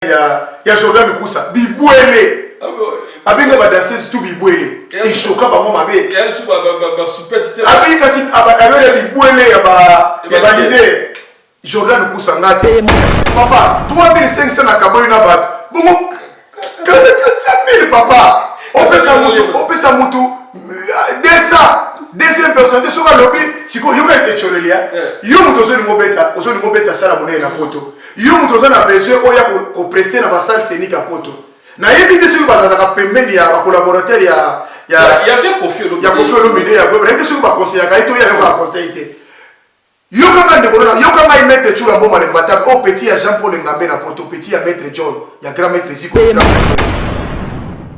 ya Jordan Koussa bibwele abinga ba danseuse tout bibwele et choka ba mama be quel sou ba soupette abi kasi abele bibwele ya ba leader Jordan Koussa ngate papa 3500 na kaboy na ba bongo 45000 papa on peut ça mutu 200 deuxième personne de soka lobby siko yoka ete chorelia yo muto zo lingo beta sala monene na poto yo muto zo na besoin oya ko prester na ba salle scénique à poto na yebi te siko ba za pembeni ya ba collaborateur ya fait confier ya Koffi Olomide ya ko breke siko ba conseiller ka ito ya yo ka conseiller yo kama ndeko na yo kama maître Chula Mboma le Batab au petit ya Jean Paul Ngambe na poto petit ya maître John ya grand maître Ziko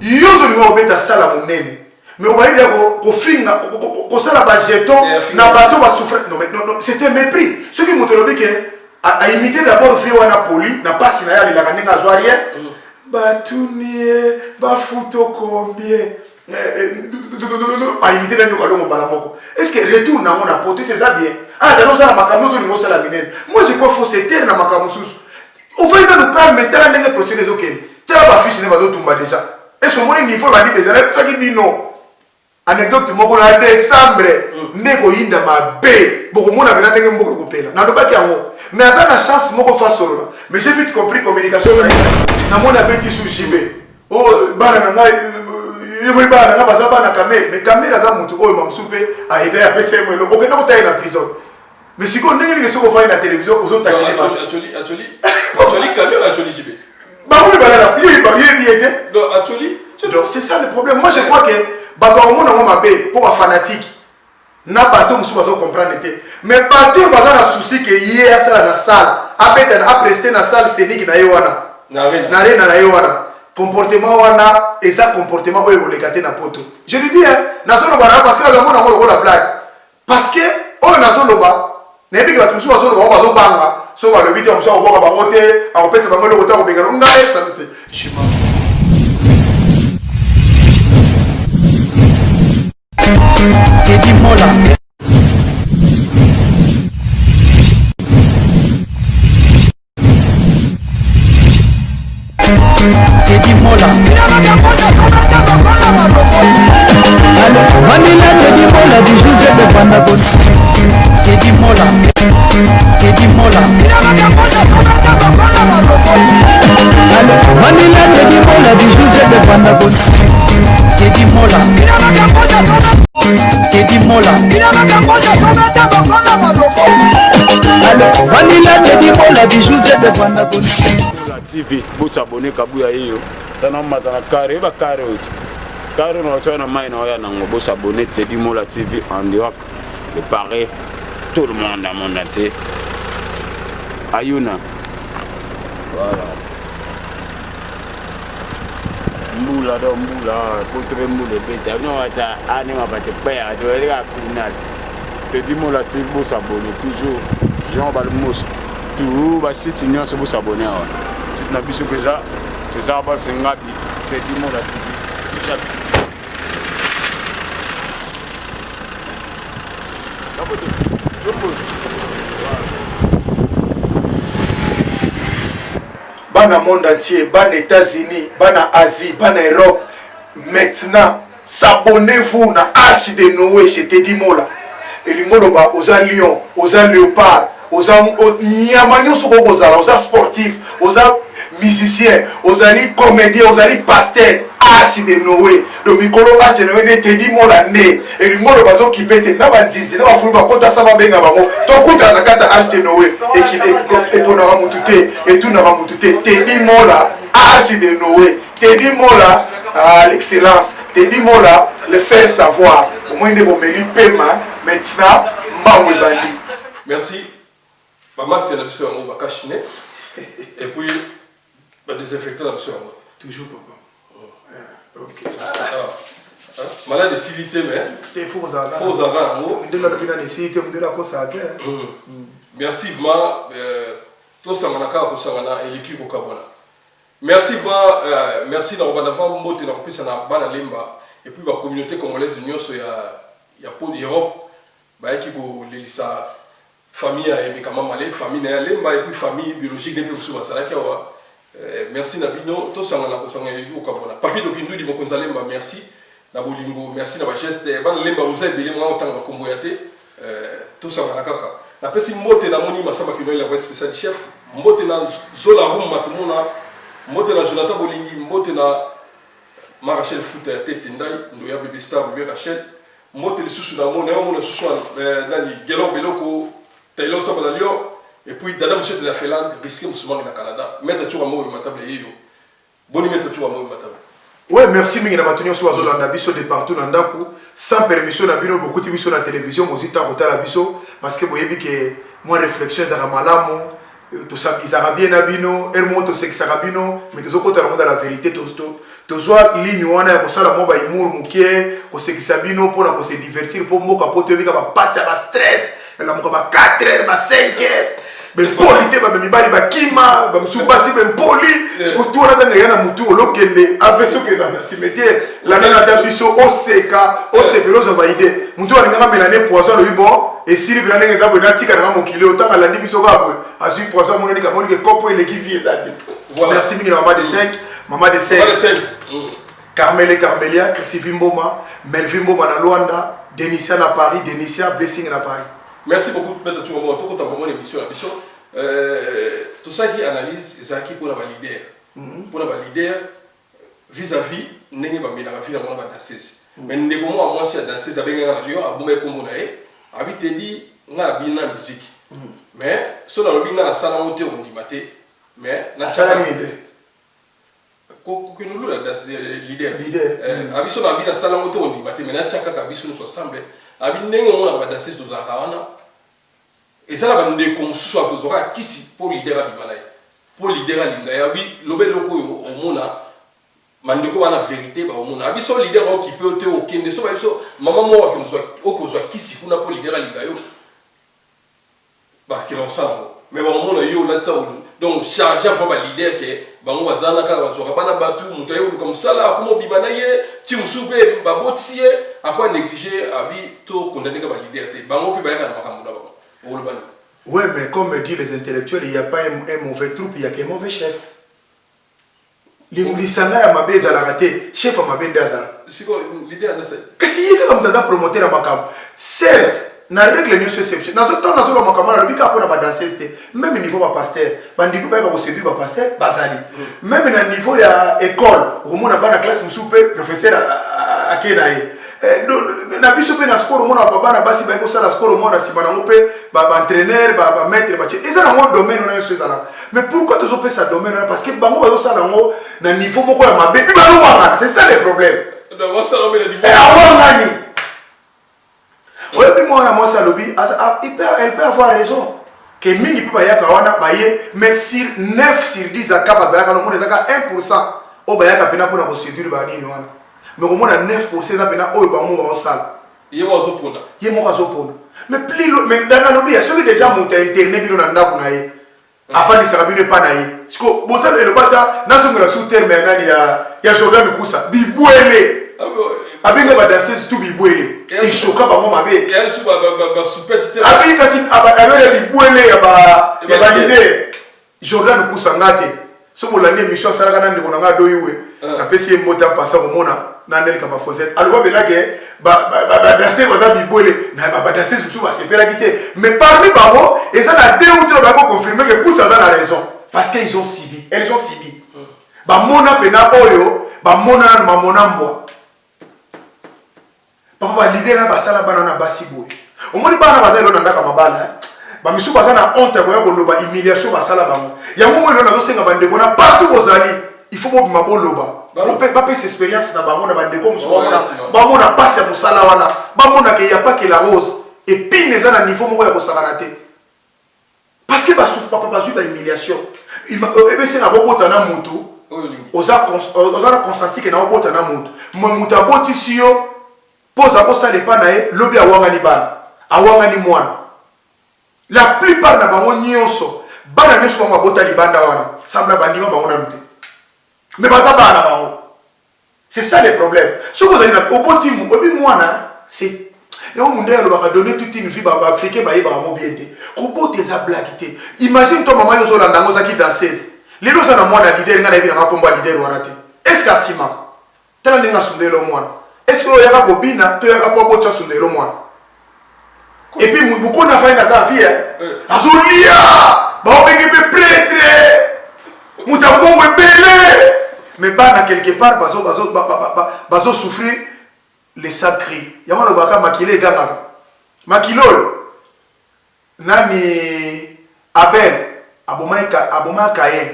yo zo lingo beta sala monene. Mais on va dire qu'on finit, qu'on s'en a pas jeton, n'a pas tout va souffrir. Non, mais non, c'était mépris. Ceux qui m'ont dit que à imiter d'abord fait on a poli, n'a pas si n'a il a gagné à Zoarien. Batounie, bafuto combien. À imiter d'un yoko mon balamoko. Est-ce que retourne à mon apporté c'est ça bien? Ah, dans nos makamoto ni mosa la minelle. Moi je crois faut se taire na makamosus. Au fait dans le calme, t'as la nègre procédé ok. T'as la fiche n'est pas d'autre tomba déjà. Et ce moment il faut la dire déjà. Ça qui dit non. Anecdote moko na décembre ndeko yinda mabe boko mona vena tenge mboko kopela na lobaki yango mais ça na chance moko fa solo mais j'ai vite compris communication na mona beti sous JB oh bana na ngai yebo bana nga baza bana kamera mais kamera za mutu oyo mamsupe a aider a pesa mwelo okenda ko tayi na prison mais siko ndenge ni soko fa na télévision ozo takile ba atoli kamera atoli JB ba ko bana la fille ba yebi ete donc atoli donc c'est ça le problème moi je crois que bato au monde mabe pour fanatique na bato musu bato comprendre té mais bato baza na souci que hier ça na salle abeta a prester na salle scénique na yewana na arena na yewana comportement wana et ça comportement oyo lekate na poto je lui dis hein na zone bana parce que la monde ngolo la blague parce que oyo na zone ba na ebi bato musu bazo bazo banga so ba le video musu oboka bango té a opesa bango le kota ko benga ngai ça c'est chima Teddy Mola Teddy Mola Vanilla Teddy Mola du José de Pandagon Teddy Mola Teddy Mola Vanilla Teddy Mola du José de Pandagon Teddy Mola Teddy Mola Vanilla Teddy Mola du José de Pandagon TV vous abonnez Kabuya hiyo tana matana kare ba kare oti kare no tana mai na ya nango vous abonnez Teddy Mola TV en direct de Paris tout le monde dans monde entier Ayuna voilà mbula do mbula potre mbule beta no acha ani mabate paya to elika kuna Teddy Mola TV vous abonnez toujours Jean Balmos tout ba site union se vous abonnez na biso pesa c'est ça ba sengabi Teddy Mola TV chat bana monde entier bana États-Unis bana Asie bana Europe maintenant s'abonnez-vous na Arche de Noé chez Teddy Mola et lingoloba aux Lyon aux Léopard aux Niamanyo aux sportifs aux musiciens aux comédiens aux pasteurs Arche de Noé le micro Arche de Noé Teddy Mola né et lingolo bazo kipete na banzinzi na bafulu bakota sama benga bango to kuta na kata Arche de Noé et pour na mutute et tout na mutute Teddy Mola Arche de Noé Teddy Mola l'excellence Teddy Mola le faire savoir au moins de bomeli pema maintenant mbawe bandi. Merci. Maman c'est la mission on va cacher et puis va désinfecter la mission. Toujours papa. OK. Malade de civilité mais il faut aux arts. Faut aux arts. De la bina de civilité de la cosa. Merci vraiment tout ça manaka ko sangana et l'équipe au Kabona. Merci vraiment merci na robanda va mbote na kopesa na bana lemba et puis la communauté congolaise nyonso ya pour l'Europe ba équipe ko lelisa famille ya Bekama Malé famille na lemba et puis famille biologique depuis so basala ki wa Merci Nabino, tout ça on a au Kabona. Papi Dokindu di Bokonzalemba, merci. Nabolingo, merci na ba geste. Ban lemba vous avez belé moi autant na Komboyate. Tout ça on a kaka. Na pesi mbote na moni masamba kino la voix spéciale chef. Mbote na Zola Room matumuna. Mbote na Jonathan Bolingi, mbote na Marachel Fouta tete ndai, ndo ya bébé star bébé Rachel. Mbote le susu na mona, mona susu nani Gelo Beloko, Taylor Sabalio. Et puis, Dada Mouchet de la Finlande, risqué souvent au Canada. Mettre tout à mot de ma table et bon, mettre tout à mot de ma table. Ouais, merci, mais il y a maintenu sur la biso de partout dans Dakou. Sans permission, la bino, beaucoup de missions à la télévision, moi aussi, tant que la biso. Parce que vous voyez que moi, réflexion, ça va malamo, tout ça, ils ont bien abino, elle monte au sexe arabino, mais tout autres, la vérité, tout soit ligne, on a pour ça, la moba, il mourut, mouké, au sexe abino, pour se divertir, pour moi, capoter, il va passer à stress, elle a mon 4 heures, 5 heures. Ben poli te ba mibali ba kima ba msubasi ben poli surtout na tanga yana mutu olokende aveso ke na cimetière la nana tabiso oseka osepelozo ba ide mutu alingaka melane poisson le bon et si le blané ezabo na tika na mokile otanga landi biso kabwe azui poisson moneni ka moni ke kopo ele ki vie ezate. Merci mingi maman de 5 maman de 5 Carmele Carmelia Christine Mboma Melvin Mboma na Luanda Denisia na Paris Denisia Blessing na Paris. Merci beaucoup de mettre tout le monde. Tout le monde émission la mission. Tout ça qui analyse, c'est qui pour la valider. Pour la valider vis-à-vis, n'est pas mis dans la vie dans la danseuse. Mais n'est pas moi si la danseuse a bien un lieu à bon comme on a. Habité dit, on a bien la musique. Mais sur la robine la salle montée on dit maté. Mais la salle montée. Que nous la danse leader. Habité sur la bien la salle montée on dit maté. Mais la chaka habité nous ensemble. Abi ndenge on a danser tous à Kawana et ça la bande comme soit que zora kisi pour leader à Bimanaï pour leader à Lingaya abi lobe loko au mona mandeko wana vérité ba au mona abi so leader qui peut te au kende so ba so maman moi qui soit au ko soit kisi kuna pour leader à Lingayo ba qui l'on sent mais bon mona yo là ça donc charger pour ba leader que bango wazana ka bazora bana batu mutayo comme ça là comme Bimanaï ti musube ba botier après négliger abi to condamner ka ba leader te bango pi ba ya na makambo na bango. Ouais, mais comme disent les intellectuels, il n'y a pas un mauvais troupe, il n'y a qu'un mauvais chef. L'Isanga a ma bise à la raté, chef a ma bende à ça. C'est quoi l'idée à ça? Qu'est-ce qu'il y a comme dans promoter la macam? Certes, na règle news exception. Dans ce temps, dans le macam, on a dit qu'on a dansé, même niveau de pasteur, bandit pas va séduire le pasteur, bazali. Même au niveau de l'école, au moment où on a classe, soupe, professeur à Kenaï. Na biso pe na sport mona baba na basi ba ko sala sport mona si bana ngope ba entraîneur ba maître ba et ça na mon domaine on a eu ça. Mais pourquoi tu opé ça domaine là parce que bango ba sala ngo na niveau moko ya mabe bi ba lo wanga c'est ça le problème. Donc ça on met le niveau. Awanga ni. Ouais puis moi na moi ça lobby elle peut avoir raison que mingi pe ba yaka wana ba ye mais sur 9 sur 10 akaba ba yaka no mona zaka 1% o ba yaka pena pona ko séduire ba nini wana. Mais au moins 9% ça pena o ba mo ba sala. Yemo azopona. Yemo azopona. Mais plus mais dans la lobby, ceux qui déjà monté internet bino na ndako na ye. Afin de se rabiner pas na ye. Parce que bon ça le bata na so ngela sous terme nani ya Jordan Kusa. Bibwele. Abinga ba danser tout bibwele. Et choka ba mo mabe. Et elle sous ba soupette. Abi kasi abakabele bibwele ya ba leader. Jordan Kusa ngate. So bolande mission sala kana ndiko nga doyiwe. Na pesi mota passa au mona. Nanel kama fosette alors ba ke ba danser baza bibwele na ba danser sous ba sepela kité mais parmi bango et ça na deux ou trois ba confirmer que Kusa a la raison parce qu'ils ont subi elles ont subi ba mona pena oyo ba mona na mamona mbo papa ba leader na basala bana na basibo au moni bana bazalo na ndaka mabala ba misu baza na honte ko yokoloba humiliation basala bango yango mo na zo senga bande kona partout bozali il faut que ma boloba pas cette expérience na bango na bande comme so bango na passe ya musala wana bango na ke ya pas que la rose et puis les ana niveau moko ya kosakana te parce que ba souffre papa bazu ba humiliation il m'a c'est na bobota na mutu oza consenti que na bobota na mutu mutu abotisi yo posa ko sale pa na e lobi awanga ni bana awanga ni mwana la plupart na bango nyonso bana nyonso bango abota libanda wana sambla bandima bango na mute. Mais pas ça va là-bas. C'est ça le problème. Ce que vous avez au bout de moi, c'est. Et au monde, on va donner toute une vie à africain, à mobilité. Au bout des blagues. Imagine toi, maman, yo la nangoza qui danseuse. lelo oza na mwana leader nga nayebi nanga komba leader wana te est ce que asimaka tala ndenge asundelo mwana est ce que oyaka kobina to oyaka po aboti asundelo mwana et puis mokona afai naza vie azolia baobenge mpe prêtre moto ya mbongo ebele mais bana quelque part bazosouffrir les sacrés yango alobaka makila egangaka makila oyo nani Abel abomaka Kayen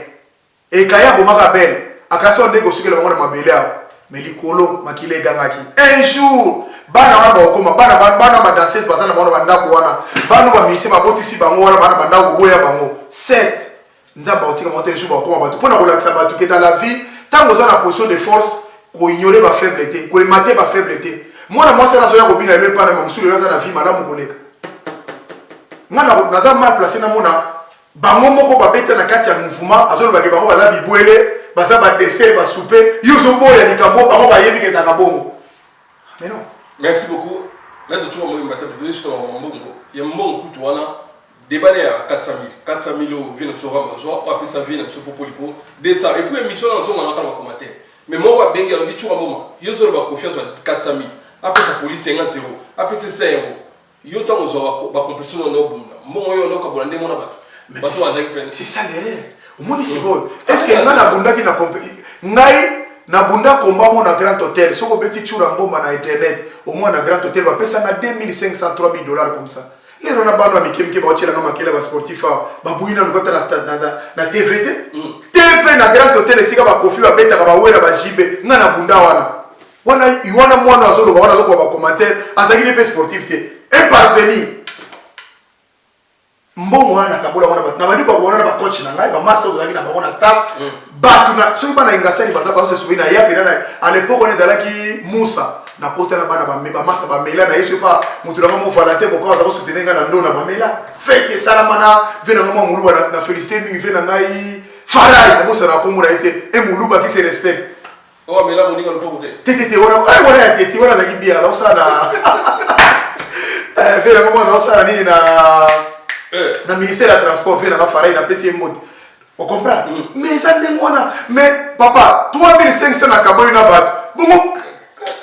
et Kayen abomaka Abel akasi wa ndenge osukela bango na mabele awo mais likolo makila egangaki un jour bana wana bakokoma bana badanseuse baza na bango na bandako wana bana bamise babotisi bango wana bana bandako koboya bango certes nzambe akotika bango te un jour bakokoma bato mpona kolakisa bato ke dans la vie ntango oza na position de force koignore bafaible te koemate bafaible te mwana mwasi nazoya kobina elo epana mamosulu elo aza na vie malamu koleka nga naza mal placé na mona bango moko babeta na kati ya mouvement azolobake bango baza bibwele baza badesert basoupe yo ozoboya likambo bango bayebi ke ezalaka bongo mais non. Merci beaucoup. Là, tu vois, moi, je suis en Mbongo. Il y a un bon coup, tu vois, débat à 400 000. 400 000 euros viennent sur Ramazan, ou après ça vient sur Popolipo. 200. Et puis, l'émission, on a entend commentaire. Mais moi, je vais dire, tu vois, moment, je vais confiance à 400 000. Après, ça police 50 euros. Après, c'est 5 euros. Je vais compétition dans nos bons. Moi, je vais demander mon abat. C'est ça l'erreur. Au monde, c'est bon. Est-ce que nous avons une compétition? Nabunda komba mo na grand hôtel soko beti chura mbomba na internet au moins na grand hôtel va pesa na 2500 $3000 comme ça les rona bano amikemke ba otela ngama kela ba sportif ba buina ngota na stade na TVT TV na grand hôtel sika ba kofi ba beta ba wera ba jibe ngana bunda wana iwana mwana azolo ba wana loko ba commentaire azaki pe sportif te et parvenir mbongo wana kabola wana na badi ko wana ba coach na ngai ba master ozaki na ba staff batu na so bana ingasani baza ba se souina ya pena na à l'époque on ezalaki Musa na kota na bana ba masa ba mela na yeso pa mutu na mo valate boko za ko soutenir nga na ndona ba mela fete salamana vena ngoma muluba na féliciter mingi vena ngai farai na bosa na komuna ete e muluba ki se respect oh mais là mon diga le pote tete wana wana ya tete wana zaki bia na usana vena ngoma na usana ni na ministère de transport fait la farai na PCM mode on comprend mais ça n'est pas mais papa 3500 na kaboy na bat bon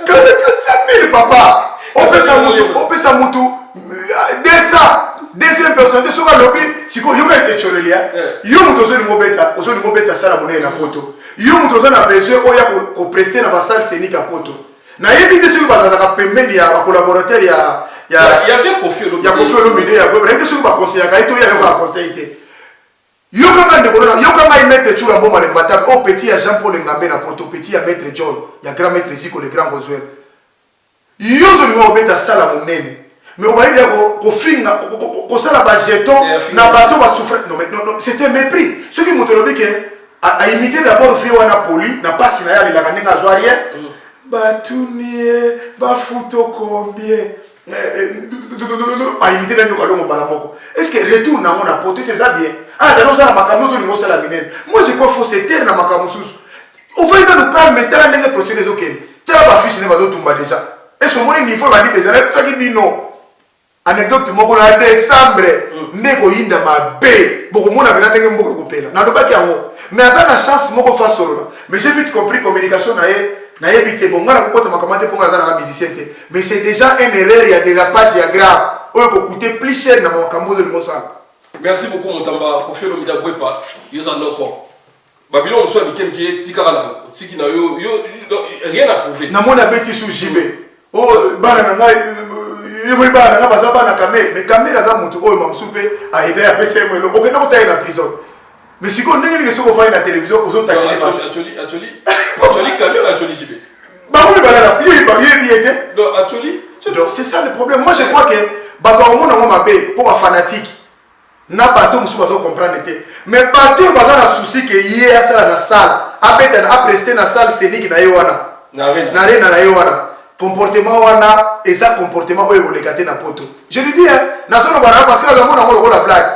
4000 papa on peut ça mutu 200 deuxième personne de soka lobby siko yo ka echorelia yo muto zo ni ngobeta sala monene na poto yo muto zo na besoin oya ko prester na basal scénique à poto na yebi te siko bazaka pembeni ya collaborateur ya avait confié le média ya bébé que sur ba conseiller ka ito ya yo ka conseiller yo kama ndeko na yo kama imetre chura mboma le batable au petit ya Jean Paul Ngambe na poto petit ya maître John ya grand maître Ziko le grand Boswell yo zo ni ngobeta sala monene mais on va dire ko finga ko sala ba jeton na bateau ba souffrir non mais non c'était mépris ce qui motolobi que a imité d'abord fait wana poli na passe na ya la kanenga zo rien batunie ba futo combien imité na nyoko longo bala moko est-ce que retour na on a porté c'est ça bien ah dans ça makambo to lingo sala minene moi je crois faut se taire na makambo susu on va dans le calme tala ndenge procéder zo ken tala ba fiche ne ba zo tumba déjà et ce moment niveau ba dit déjà ça qui dit non anecdote moko na décembre ndeko yinda mabe boko mona bena ndenge mboka kopela na lobaki yango mais ça na chance moko fa solo mais j'ai vite compris communication na éviter bon ngana kokota makamate ponga za na musicien te mais c'est déjà une erreur ya dérapage ya grave oyo ko coûter plus cher na makambo de l'imosala. Merci beaucoup Motamba pour faire le mida bwepa yoza ndoko Babylon so bikem ki tikara na tiki na yo rien à prouver na mona beti sous JB oh bana na ngai yo moi bana nga baza bana kamera mais caméra za mutu oyo mamsupe a ebe a PCM lo okenda ko tailler na prison mais si ko ndenge ni soko fa na télévision ozo tailler ba Atoli caméra Atoli JB ba ko bana la fille ba yé bien donc Atoli donc c'est ça le problème moi je crois que bato au monde ngoma be pour fanatique na bato musu bato comprendre te mais bato baza na souci que yé asala na salle abeta a prester na salle scénique na yewana na arena na yewana comportement wana et ça comportement oyo bolekate na poto je lui dis hein nazo loba parce que la mona ngolo la blague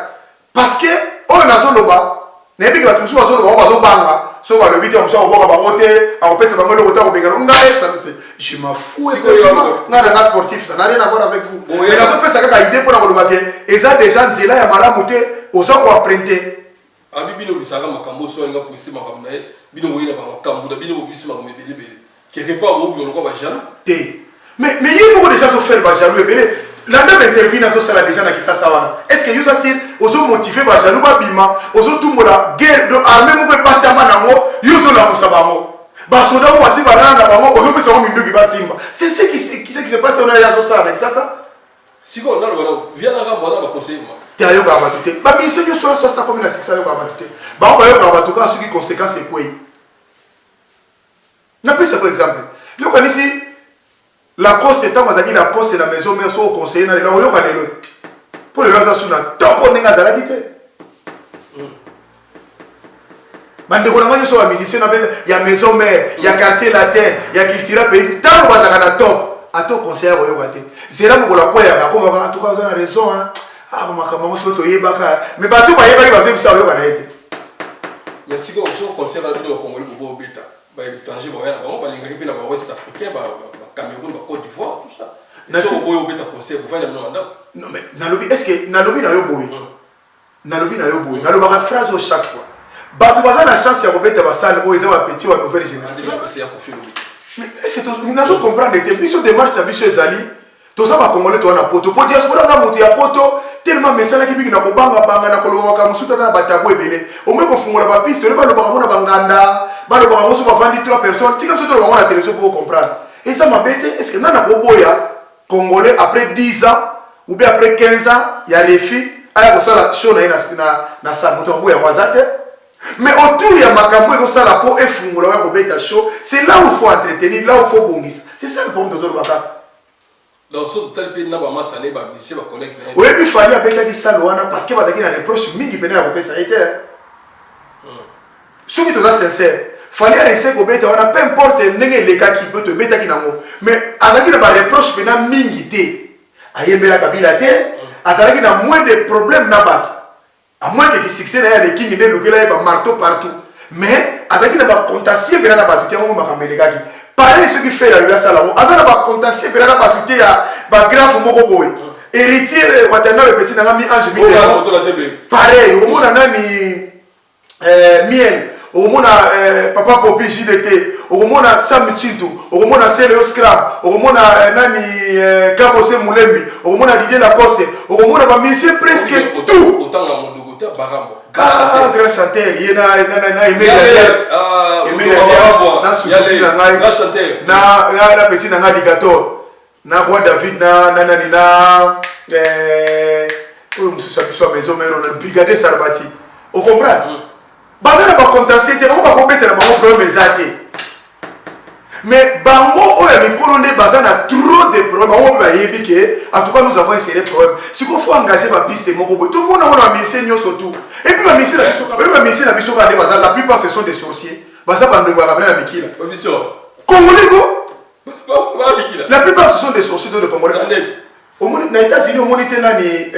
parce que oyo nazo loba na ebi ke bato musu bazo loba bazo banga so ba le vidéo musu oboka bango te akopesa bango le kota ko benga ngai ça je m'en fous ngana na sportif ça n'a rien à voir avec vous mais nazo pesa kaka idée pour na koloba bien et ça déjà nzela ya malamu te ozo ko apprendre abi bino bisaka makambo so nga pousser makambo na bino ngoyina ba makambo da bino bobisi makambo belé quelque part au bio ko ba jaloux té mais il y a beaucoup de gens qui faire ba jaloux belé la même interview na so sala déjà na kisasa wana est-ce que yusa sir ozo motiver ba jaloux ba bima ozo tumbola guerre de armée mo ko batama nango yuso la musabango ba soda mo basi balana bango ozo pesa mo minduki ba simba c'est ce qui se passe on a ya so sala na kisasa si on a le vient à rendre ba conseiller moi ta yo ka batute ba mi se yo so ça comme na 600 yo ka batute ba ba yo ka batuka ce qui conséquence c'est quoi na pesa par exemple yo kan ici la cause est tant que la cause est la maison mais so conseiller na la yo kan l'autre pour le rasa suna top on nga zala kite bande ko na ngani so wa musicien na ben ya maison mère ya quartier latin ya culture pays tant ko bazaka na top ato conseiller yo kate zera mo la kwa ya ko ma en tout cas on a raison hein ah bon makambo so to yebaka mais ba to ba yebaka ba vivre ça yo kana été mais si ko so conseiller na bino congolais bobo beta ba étranger ba yana ba linga ki na ba west africain ba Cameroun ba Côte d'Ivoire tout ça na so boyo beta conseiller pour faire non mais nalobi est-ce que nalobi na yo boy nalobi na yo boy naloba ka phrase chaque fois ba to baza na chance ya kobeta ba salle o eza ba petit wa nouvelle génération mais est-ce que nous nazo comprendre que biso démarche ya biso ezali toza ba congolais to na poto po diaspora za mutu ya poto tellement mesala ki biki na kobanga banga na koloba ka musuta na batabo ebele au moins ko fungola ba piste le ba loba ka mona banganda ba loba ka musu ba vandi 3 personnes tika mso to ba na télévision pour comprendre et ça m'embête est-ce que nana ko boya congolais après 10 ans ou bien après 15 ans ya refi aya ko sala show na sa moto ko boya wazate mais autour ya makambo ko sala po efungola ya ko beta show c'est là où il faut entretenir là où il faut bongisa c'est ça le problème de Zolbaka. Donc, ce tel pays n'a pas massé, il va misser, va collègue. Oui, il fallait avec des salons parce qu'il va y avoir des reproches mini qui peuvent avoir ça été. Ce qui est sincère, fallait rester au bête, on a peu importe les cas qui peut te mettre qui n'ont. Mais avec des reproches qui n'ont mini té, aïe mais la kabila té, avec des moins de problèmes n'a à moins que succès là les kings ne le là il va marteau partout. Mais avec des contentieux qui n'a pas tout on va camber les gars qui pareil ce qui fait la loi salamo azana ba contentieux qui n'a pas tout ya ba grave moko boy héritier watana le petit nanga mi ange mi pareil au monde nani miel au monde papa Popi JDT au monde Sam Chintu au monde Seleo Scrap au monde nani Kabose Mulembi au monde Didier Lacoste au monde ba misé presque tout autant la Mondogote Barambo. Ah, grand chanteur, il y a na petit nanga Ligator, na roi David na oh monsieur ça maison mais on a brigadier Sarbati. On comprend? Bazana ba contentieux, on va combattre la bango problème ezate. Mais bango o ya mikolo nde bazana trop de problèmes, on va yebike en tout cas nous avons essayé des problèmes. Ce qu'il faut engager ma piste moko boy. Tout le monde a misé surtout. Et puis ma mission la mission la plupart ce sont des sorciers. Baza bando ba kabela na mikila. Mission. Congolais go? La plupart ce sont des sorciers de Congolais. Au monde na États-Unis au monde tena ni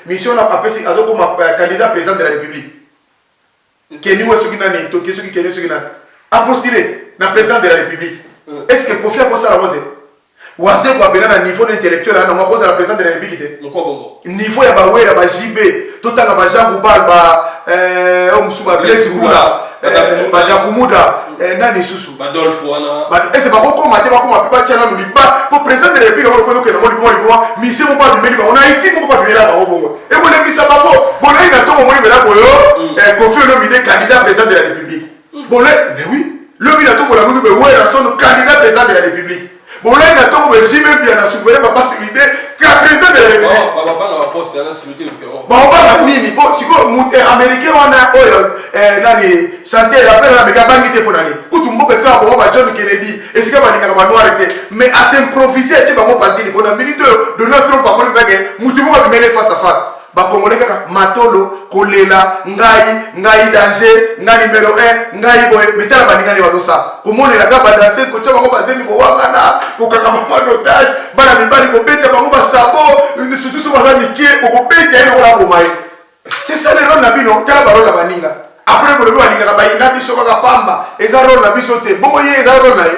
mission na papesi ado comme candidat président de la République. Keni Wesugina ni Tokesu ki Keni Sugina. Apostolé na président de la République. Est-ce que Kofi a pensé à la mode? Waze kwa bena na niveau intellectuel na mwa cause la président de la République. Niveau ya ba wera ba JB, totanga ba Jean Boubal ba Omusuba Blaise Bula, ba Dakumuda, nani susu. Badolphe wana. Ba est-ce ba ko mate ba ko ma pa tchana no liba pour président de la République ko ko ke na mo libo mise mo pa bi meli ba on a été mo pa bi la ba bongo. E ko le misa ba bo, bon là il a to mo meli ba boyo, Kofi no mi de candidat président de la République. Bon là, mais oui, le minato pour la musique, ouais, la son candidat président de la République. Bon là, il a tout le régime bien à souverain, papa sur l'idée, qu'un président de la République. Papa, la poste, il y a la sécurité du Kéron. Bon, on va la mini, bon, si vous êtes américain, on a, nani, chanter, la paix, la méga banque pour l'année. Koutumbo, parce qu'on va John Kennedy, et c'est qu'on va dire qu'on va arrêter. Mais à s'improviser, tu vas m'en partir, on a minute de notre trompe, par contre, Moutumbo va mêler face à face. Ba Congolais kaka matolo kolela ngai danger ngai numéro 1 ngai boy metala baninga ne badosa komone la kaba danser ko tshaba ko bazeni ko wangana ko kaka mama d'otage bana mibali ko beta bango ba sabo surtout so bazani kie ko beta ene ko la ko mai c'est ça le rôle na bino tala ba rôle na baninga après ko le baninga ka bayina biso ka pamba eza rôle na biso te bongo ye eza rôle na ye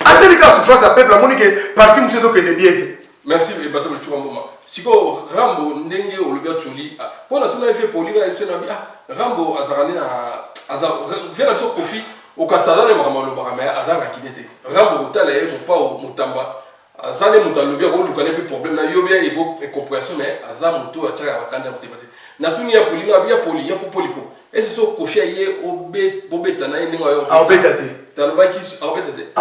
ateli ka souffrance à peuple monique parti musezo que ne bien. Merci les bateaux de Chouamboma. siko Rambo ndenge olobia tuli pona tuna fait polika et na bi Rambo azarani na azar vient na so kofi okasala na makamalo bakame azara kinete Rambo tala ye pas mutamba azane mutalobia ko lukane pe problème na yo bien ego compréhension mais azam muto achaka bakanda mutebate na tuni ya polika bia poli ya polipo et c'est so kofi ye obeta na ndinga yo obetate talobaki obetate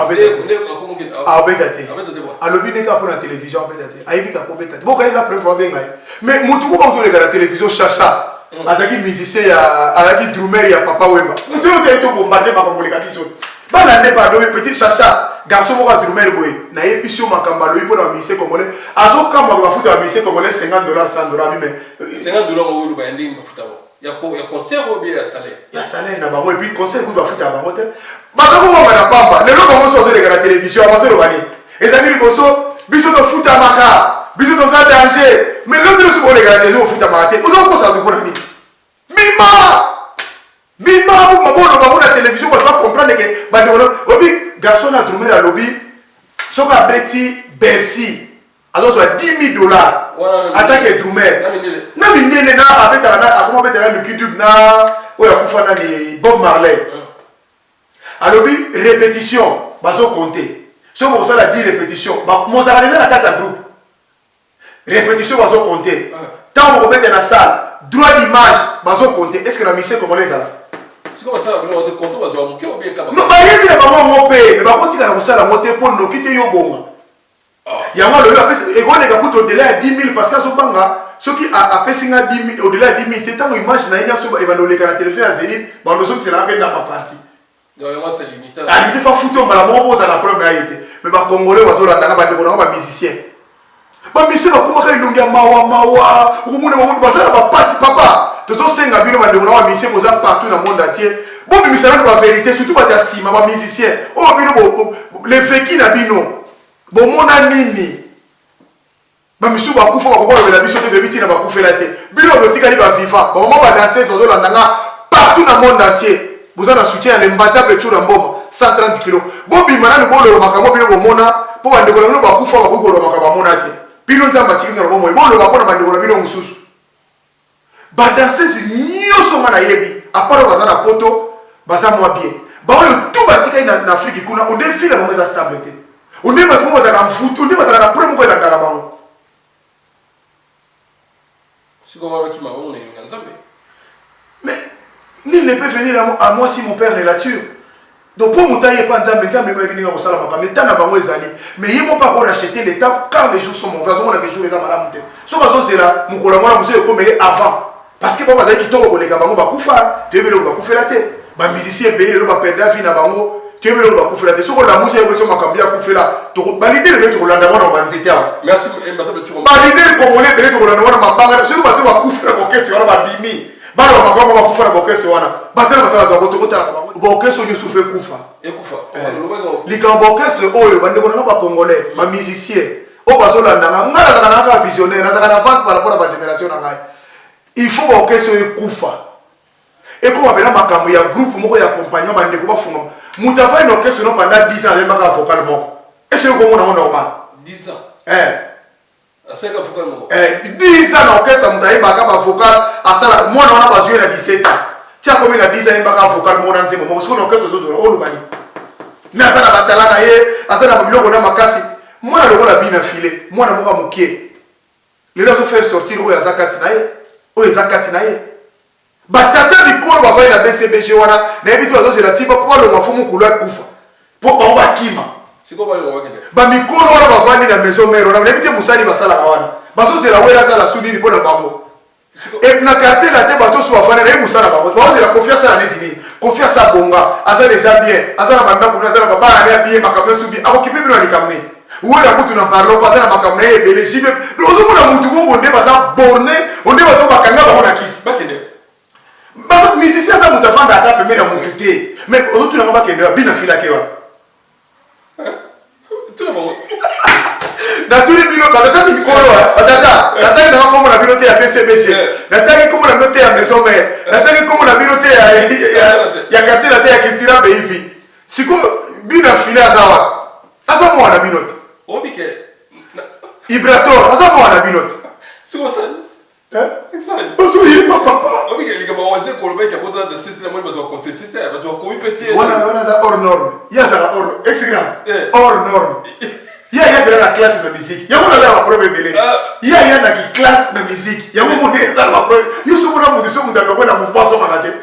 alobi ndenge apona télévision obetate ayebika ko obetate bokaisa preuve fois benga mais mutu moko otoleka na télévision chacha azaki musicien ya azaki drummer ya Papa Wemba mutu yo te to bombarder makambo leka biso bana ne pas do petit chacha garçon moko drummer boy na yebiso makamba loyi pona musicien congolais azokamba ba futa ba musicien congolais $50 $100 mais $50 oyo ba ndingi mafuta ya concert ou bien ya salaire na bango et puis concert ku ba futa bango te bazako ngoma na pamba lelo bango so de la télévision amazo bani ezali liboso biso to futa maka biso to za danger mais le biso ko de la télévision futa maka te ozo ko sa ko na ni bima bu mabono bango na télévision ba comprendre que ba de obi garçon na drummer à lobby soka beti Bercy alors soit $10,000 en tant que drummer na mindele na abeta na akoma beta na YouTube na oya kufana ni Bob Marley alors répétition bazo compter si on a 10 répétitions mon ça la carte groupe répétition bazo compter tant on mettre dans la salle droit d'image bazo compter est-ce que la mission comment les là c'est comme ça on te compter bazo monter ou bien kaba non ba yebi na ba mo pe mais ba ko tika na sala monter pour no kite yo bonga ya moi le et on est coûte au-delà de 10 000 parce que banga ceux qui a pesinga 10 000 au-delà de 10 000 tant image na ina so ba evandoler la télévision à Zénith ba no so c'est la peine dans ma partie c'est limité. Ah, il faut foutre la pose à la première été. Mais les Congolais, ils sont des musiciens. Les musiciens, comment ils ont dit mawa, ou comment ils ont passe papa. Tout ça, c'est un bino de musiciens partout dans le monde entier. Bon, mais c'est la vérité, surtout pas des sima, les musiciens. Oh, bino, les véki na bino. Bon, mon ami. Les musiciens, ils ont fait la mission de Biti, ils ont fait la tête. Bino, ils ont dit qu'ils vont vivre. Bon, moi, je danser partout dans le monde entier. Vous avez un soutien l'imbattable tour en bombe 130 kg. Bobi mana le bolo makamo bino bomona po bande ko no bakufa bakuko lo makaba monate. Bino nzamba tikinga lo bomo bolo bakona bande ko bino mususu. Ba danseuse nyoso mana yebi aparo bazana poto baza mwa bien. Ba oyo tout batika na Afrique kuna on défile la mauvaise stabilité. On est pas comment dans foot, on est pas dans la premier ko dans la bango. C'est comment va qui m'a on est nzambe. Mais nul ne peut venir à moi si mon père ne la tue. Donc pour moi, il n'y a pas de temps, mais venir au salon, mais tant d'abord les années. Mais ils m'ont pas encore acheté les temps quand les jours sont mauvais. On a des jours les amalams. Ce que c'est là, mon collègue, moi, monsieur, comme il est avant. Parce que papa, qui tombe au légabango, va koufa, tu veux le koufer la tête. Bah, musicien, payé le va perdre la vie na bango, tu veux le koufer la tête. Ce que la musique est sur ma cambia koufer là. Tu valider le mettre au landamon en bandité. Merci, madame, tu comprends. Valider le congolais, le mettre au landamon en banga. Ce que tu vas koufer la boquette, on va bimi. Balo makoma bakufa na bokeso wana batela batala bakotokota na bango bokeso nyo souffre kufa likambo bokeso oyo bandeko na ba congolais ba musicien o bazolanda ngala na ka visionnaire na zaka na avance par rapport à la génération na ngai il faut bokeso ekufa et comme abela makambo ya groupe moko ya compagnon bandeko bafunga mutafa ino keso no pendant 10 ans yemba ka vocal moko est-ce que comme on normal 10 ans 10 ans na orchestre mutaye baka ba vocal asala mwana wana bazwe na 17 ans tia komi na 10 ans baka vocal mona nzembo mo siko na orchestre zozo o lubani na asala batala na ye asala biloko na makasi mwana lokola bina file mwana moka mokie lelo zo faire sortir oyo azakati na ye oyo zakati na ye batata bikolo bavali na BCBG wana na yebi to azo la tiba po lo mafumu kulwa kufa po ba bakima siko ba lo wakende ba mikolo wana bavandi na maison mère na yebi te musali basala wana bazo la wera sala sudini po na bango et na quartier la te bato so bafana na musala bango bazo la confiance na netini confiance à bonga azala déjà bien azala banda kuna azala baba ala bien makambe subi akokipe bino alikamne wera kutu na parlo pas na makamne e belejibe ozo mona mutu bongo nde baza borné onde bato bakanga bango na kisi bakende basa musicien ça mutu afanda ata pembe na mutu te mais ozo tuna ngaba kende bina fila kewa tuna bango na tuli bino batata mikolo batata nataki na komo na bino te ya BCBG nataki komo na bino te ya maison mère nataki komo na bino te ya quartier la te ya Kitira Beivi siko bina fila zawa asa mwana bino te obike Ibrator asa mwana bino te C'est quoi ça? Hein? Parce que il ma papa. Oui, il y a des collègues qui ont besoin de cesser, moi, je dois compter. C'est ça, je dois courir péter. On a hors norme. Il y a ça hors norme. Extra. Hors norme. Il y a la classe de musique. Il y a mon la preuve belé. Il y a une classe de musique. Il y a mon dans la preuve. Il y a souvent mon discours dans le bon dans mon façon à rater.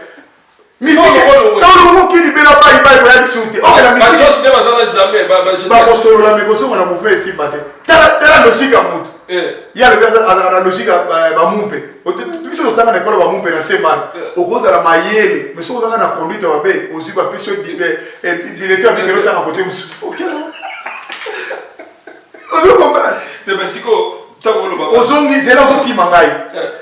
Musique. Dans le mot qui libère pas il va y sauter. Oh la musique. Je ne vais jamais. Ba ko la mais ko so na mouvement ici baté. Tala logique à mutu. Il y a le gars la logique ba mumpe. Tu sais autant na école ba mumpe na semaine. Au cause de la mayele, mais so za na conduite ba be, ozi ba piso il était avec l'autre à côté musu. OK. Ozo comprendre. Te Mexico, tango lo ba. Ozongi zela ko ki mangai.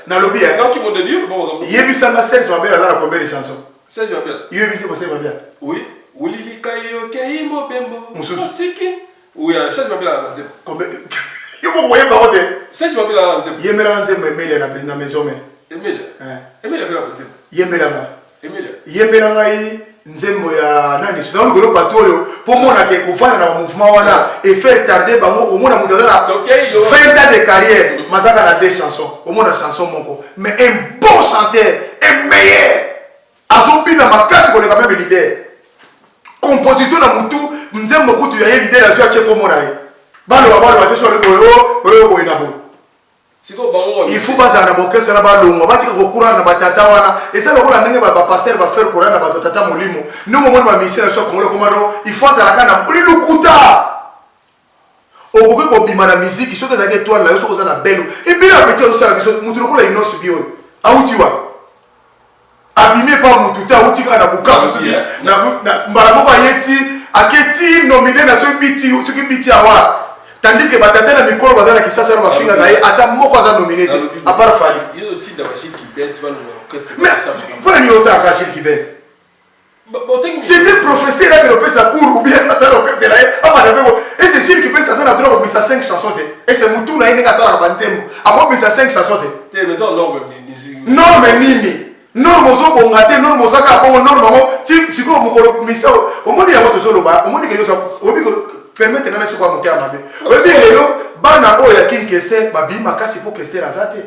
Na lobby. Non qui m'ont dit le bon. Yebi sanga 16 ba be la combien de chansons? 16 va bien. Yebi c'est pas bien. Oui. Ulili kayo kei mo bembo. Mususu. Oui, 16 va bien la nzembo. Combien? Yo mo moyen ba wote. 16 va bien la nzembo. Yemela nzembo emele na maison mais. Emilia. Emilia bien la nzembo. Yemela nga. Emilia. Yemela ngai nzembo ya nani sina ngolo bato oyo po mona ke kufana na mouvement wana et faire tarder bango au mona mutazana 20 ans de carrière mazaka na deux chansons au mona chanson moko mais un bon chanteur un meilleur azombi na makasi ko le quand même leader compositeur na mutu nzembo kutu ya leader la zwa cheko mona ye balo ba so le boyo ina bo il faut baza na boke sera ba longo batika ko kura na batata wana esa lokola ndenge ba pasteur ba faire Coran na ba tata molimo ndongo mona ba misera so ko komado il faut za la kana lukuta okoki ko bima na musique soki za ke toile la so ko za na belo et bien la petit so la biso mutu lokola ino subio autiwa abimé par mututa autika na bukaso na mbala moko yeti aketi nominé na so biti soki biti awa. Tandis que batata na mikoro bazana kisasa ba finga gaye ata moko za nominé à part Fali. Il y a des types de machines qui baissent pas le mais pour les autres machines qui baissent. C'était professeur là que le sa cours ou bien ça le là et c'est sûr qui baisse ça na drogue mais ça 5 chansons et c'est mutu na ine ka ça na banzembo avant mais ça 5 chansons te mais non non mais nini non mozo bongate non mozo ka bongo non maman ti siko mukolo misa au monde ya moto zolo ba au monde que yo ça obi ko permettre na siko monter à mabe obi lelo bana oya king kester babi makasi po kester azate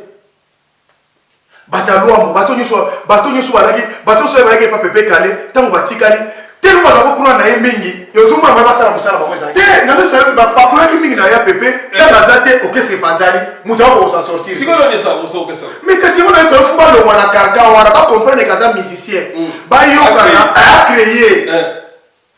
batalwa bato nyoso balaki bato so balaki pa pepe kale tango batikali tellement bazako kuna na ye mingi et ozomona mama sala musala bango ezali te na to sa ba kuna ki mingi na ya pepe tango azate okese panzali muto ako sa sortir siko lo nesa oso okesa mais que si on a so fuba lo wana karka wana ba comprendre que ça musicien ba yokana a créer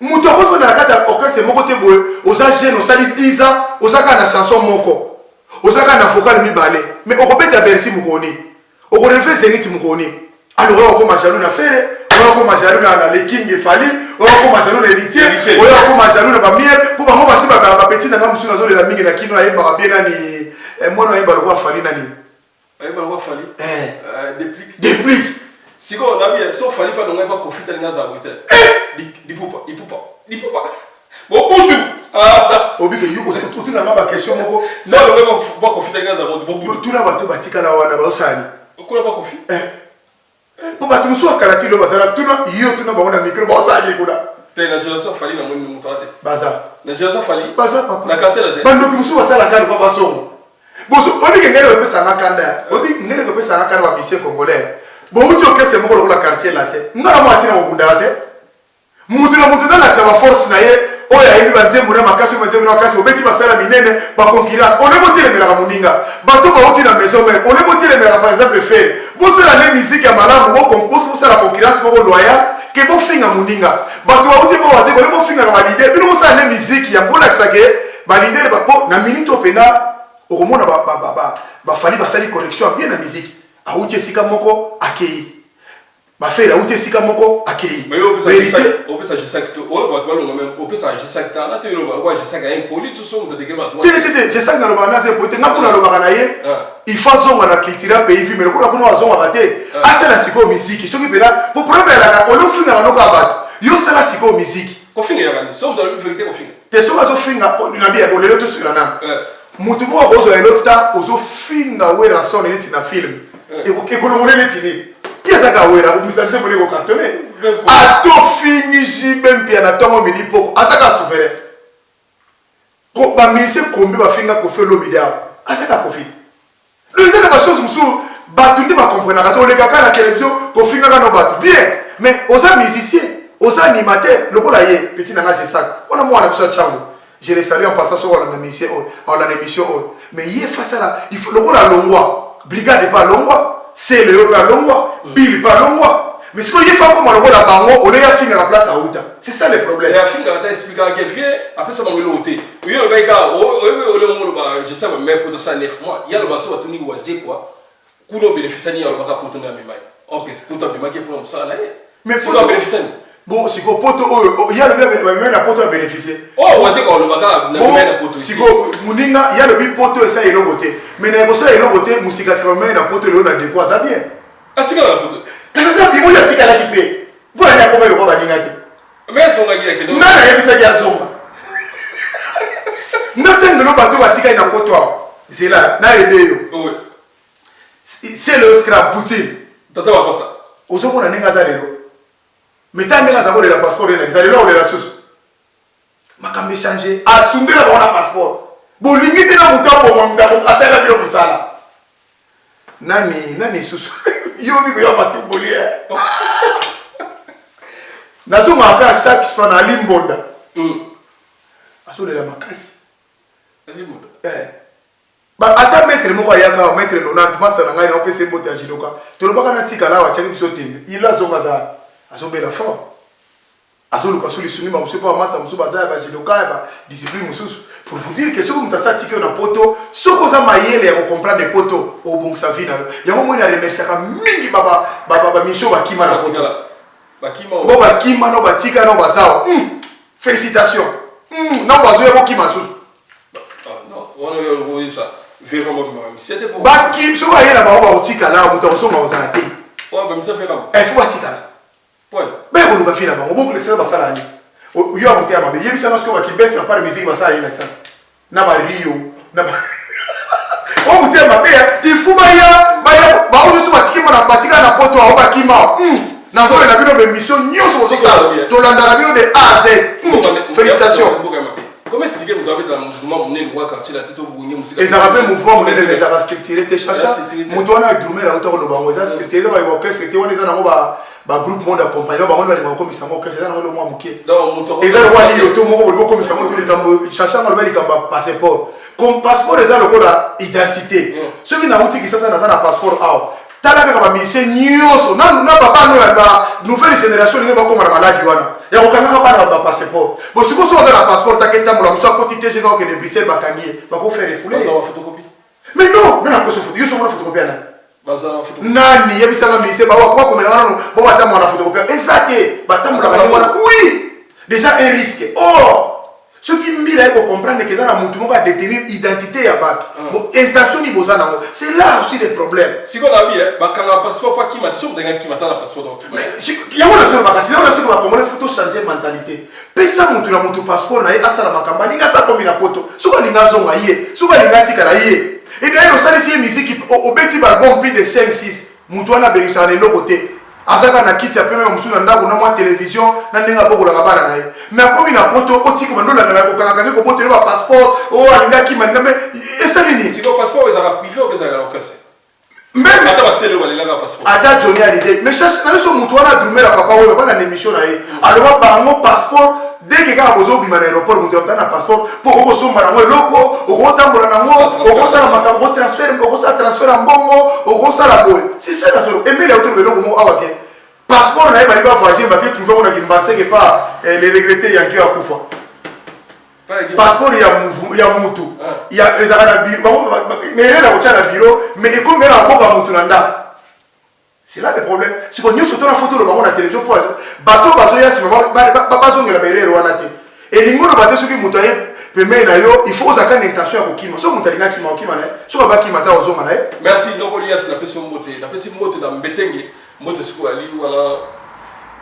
muto ko na kata okese moko te boye oza jeune osali 10 ans ozaka na chanson moko ozaka na vocal mibale mais okobeta Bercy mukoni okorefe zeniti mukoni alors on commence à nous faire on commence à nous na le king Fali on commence à nous héritier on commence à nous na ba miel pour ba mo basi ba petit na ngamusu na zo de la mingi na kino ayeba ba bien nani mwana ayeba lo kwa Fali nani ayeba lo kwa Fali déplique siko na bien so Fali pas donc pas confiter na za boite di pupa bon butu obi ke yuko tout na ba question moko non le pas confiter na za boite tout na bato batika la wana ba osani okula pas confi pour bato muso karati lo bazala tuna yo tuna ba wana micro ba osani kuna te na chanson Fali na moni mutade baza na chanson Fali baza papa na cartel de bando ki muso basala kana kwa basongo boso obi ke ngere pesa na kanda obi ngere ko pesa na kanda ba mission congolais bo uti okese moko lokola quartier la te ngara mo atina mobunda te mutu dans la force na ye oya yebi banzembo na makasi banzembo na makasi obeti basala minene ba concurrence on est monté le moninga bato ba uti na maison mère on est monté le par exemple faire bo sala la musique ya malamu bo compose sala concurrence bo loyal ke bo finga moninga bato ba uti bo waze ko bo finga na leader bino mo sala la musique ya bola kisake ba leader ba po na minute opena okomona ba Fali basali correction bien na musique a uti sika moko akei ba faire uti sika moko akei mais on peut s'agir ça que on va voir même on peut s'agir ça que là tu le vois je sais qu'il y a un poli tout son de que va toi je sais na lo bana c'est pote na kuna lo bana ye il faut zonga na culture pays mais le kuna zonga baté asa la siko musique soki pela pour problème la on lo finga na ko abat yo sala siko musique ko finga ya bani so dans la vérité ko finga te so zo finga na bien on le tout sur la na mutu mo ozo elota ozo finga we la son ni na film et ko lo ngone ni yezaka wera umisanze bole ko cartonner ato finishi même bien na tongo midi poko asaka souverain ko ba mise kombi ba finga ko felo media asaka ko fini Les gens de chose musu batundi ba comprendre quand on les gars à la télévision qu'on finit dans nos bateaux bien mais aux musiciens aux animateurs le voilà yé petit nanga c'est ça on a moi on a besoin de chambre je les salue en passant sur la émission mais yé face à la il faut le voilà longwa brigade pas longwa c'est le pas longwa bill pas longwa mais ce que yé fa comme le voilà bango on est à finir la place à Outa c'est ça le problème et à finir à t'expliquer à quel vient après ça m'a reloté oui le baïka le monde je sais même pour ça 9 mois il y a le basso à tenir oisé quoi kuno bénéficier ni alobaka poto na mimai OK poto bimaki pour ça là mais pour bénéficier bon si ko poto il y a le même la poto à bénéficier oh oisé ko alobaka na mimai na poto si ko muninga il y a le bi poto ça et logoté mais na ko ça et logoté musika ça même na poto le na de quoi ça bien atika la poto ça bi mo ya tika la kipe voilà na ko le ko baninga te mais son ngaki ke na na yebisa ya zonga notengo no bato batika na poto c'est là na ebe oui c'est le scrap Poutine. Tata va pas ça. Aux hommes on a n'enga zalelo. Mais tant n'enga zalelo le passeport n'enga zalelo on est la sauce. Ma camé changer. A sunde la on a passeport. Bon limite na mutambo mo ndako asala bilo musala. Nani susu. Yo bi ko ya patu bolia. Na so ma ka chaque fois na limbonda. Aso de la makasi. Limbonda. Bah ata maître moko yaka maître 90 masala ngai na pese mbote ya jidoka tolobaka na tika la wa tchaki biso tembe il a zonga za azobela fort azoluka solution ma monsieur pas masa monsieur baza ba jidoka ba discipline mususu pour vous dire que ce que mutasa tika na poto soko za mayele ya comprendre poto au bon sa vie na yango mo na remercier ka mingi baba mission ba kima na poto ba kima bo ba kima no ba tika no bazawa félicitations na bazo ya bo kima susu non on a ça vraiment c'était pour Bakim so va yena ba ba otika la muto so ma ozana te oh ben ça fait là faut otika la point mais on va finir ba on beaucoup l'excès ba sala ni yo amuté ma be yebisa na sko ba kibesa par musique ba sala ina sasa na ba rio na ba on muté ma be il faut ba on so ba tikima na batika na poto o ba kima na zo na bino be mission nyoso so to landa bino de A à Z félicitations. Comment expliquer que vous avez dans le mouvement mon roi quartier la tête au bout musique et ça rappelle mouvement mon les a structuré te chacha mutona drummer la auto lo bango za structuré ba orchestre te wona za na ba groupe monde accompagné ba monde ba komisa mo orchestre za na lo mwa muke et ça le wali auto mo bo komisa mo ko likambo chacha ngalo ba likambo passeport comme passeport eza lo ko la identité ce qui na uti ki sasa na za na passeport aw talaka ka ba mise nyoso na papa no ba nouvelle génération ni ba ko na maladi wana ya kokanga bana ba passeport bo siko so na passeport taketa mo la muso akoti te je ka ke de Bruxelles bakangie ba ko faire refouler ba photocopie mais non na ko so photo yo so na photocopie na baza photocopie nani yebisa nga mise ba wa ko komela wana bo bata mo na photocopie exacté batambola ba wana oui déjà un risque oh ce qui mira il faut comprendre que ça na mutu mo ba détenir identité ya bato bon intention ni boza nango c'est là aussi des problèmes si ko na bi ba kanga passeport pas qui m'a dit que qui m'attend la passeport donc il y a mon affaire ba kasi on a ce que ba comment faut changer mentalité pesa mutu na mutu passeport na asala makamba ninga sa komi na poto suko linga zonga ye suko linga tika na ye et d'ailleurs ça les musique au beti ba bon plus de 5 6 mutu na belisa na lo côté azaka na kiti ya peme musu na ndako na mwa télévision na ndinga bokola ka bana na ye mais komi na poto otiko bandola na ko kanga ko poto ba passeport o alinga ki maninga mais esa nini si ko passeport ezaka privé ou ezaka location même ata ba sele wala la passeport ata Johnny a l'idée mais cherche na so mutu wana drumer la papa we ba na émission na ye alors ba bango passeport dès que ka bozo bima na aéroport mutu na passeport pour ko somba na ngo loko o ko tambola na ngo o ko sala makambo transfert o ko sala transfert mbongo o ko sala boy c'est ça la so emile auto le loko mo awake passeport na ye bali ba voyager ba ke trouver on a kimbase que pas les regretter yanki akufa passeport ya mutu ya ezaka na biro mais na ko tala biro mais e ko ngela ko ba mutu na nda c'est là le problème si ko nyoso to na photo lo bango na télévision pour bato bazo ya si ba bazo ngela berero wana te et lingono bato soki mutu aye peme na yo il faut zakana intention ya kokima so mutu alinga kima okima na so ba kima ta ozonga na merci ndoko lias la pesi mbote na mbetenge mbote siko ali wala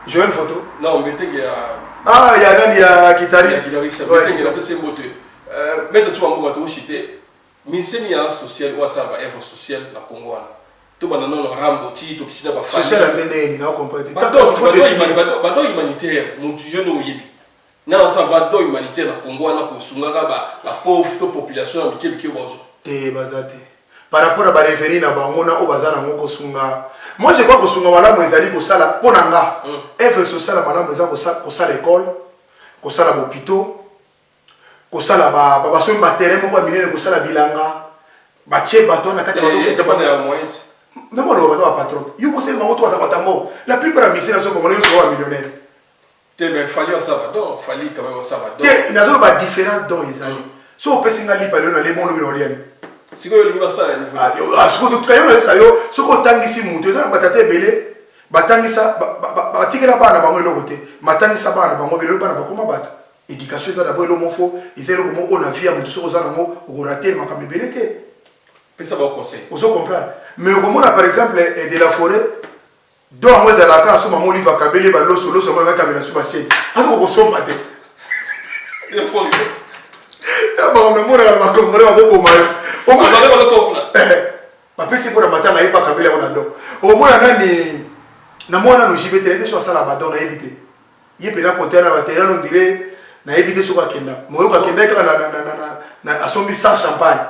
Joël photo non mbetenge ya ah ya nani ya guitariste mbetenge la pesi mbote mettre tu bango bato chité miseni ya social wa ça va œuvre sociale na Congo wana to bana non rambo ti to kisina ba fa social amene na comprendre bado humanitaire mutu yono yebi na ça bado humanitaire na Congo wana ko sungaka ba pauvre to population ya mikebike bazo te bazate par rapport à ba référé na bango na o bazana ngoko sunga. Moi je crois que sunga malamu ezali ko sala ponanga. Eve social malamu ezali ko sala école, ko sala hôpital, ko sala ba so ba terrain moko minene ko sala bilanga. Ba che bato na kati ba so fete pas na moyen. Non moi le patron. You ko se bango to ata mot. La plupart des missions sont comme les sont millionnaires. Mais fallait ça va donc, fallait quand même ça va donc. Il y a d'autres différents dons ils allaient. So pesi ngali pa lelo na le bon lo lien. Siko yo lingi ça niveau. Siko to kayo na sa yo, soko tangisi mutu eza batata ebele, batangisa batikela bana bango eloko te. Matangisa bana bango belo bana bakoma bato. Éducation eza d'abord eloko mofo, ezelo komo on a vie mutu soko za nango okorater makambe ebele te. Pesa ba conseil. Ozo comprendre. Mais au moment par exemple de la forêt, donc moi za la ka so mamo livre kabele ba loso loso mo ka kabela suba chez. Ako ko somba te. Il faut lui. Ya ba mo na ba ko mo na ko mayo. On va aller dans le souk là. Bapesi pour la matin na yepa kabela on a donc. Au moins nani na mwana no jibete te so sala ba donc na yebite. Yepe na côté na ba terrain on dirait na yebite so ka kenda. Mo ka kenda ka na asombi sans champagne.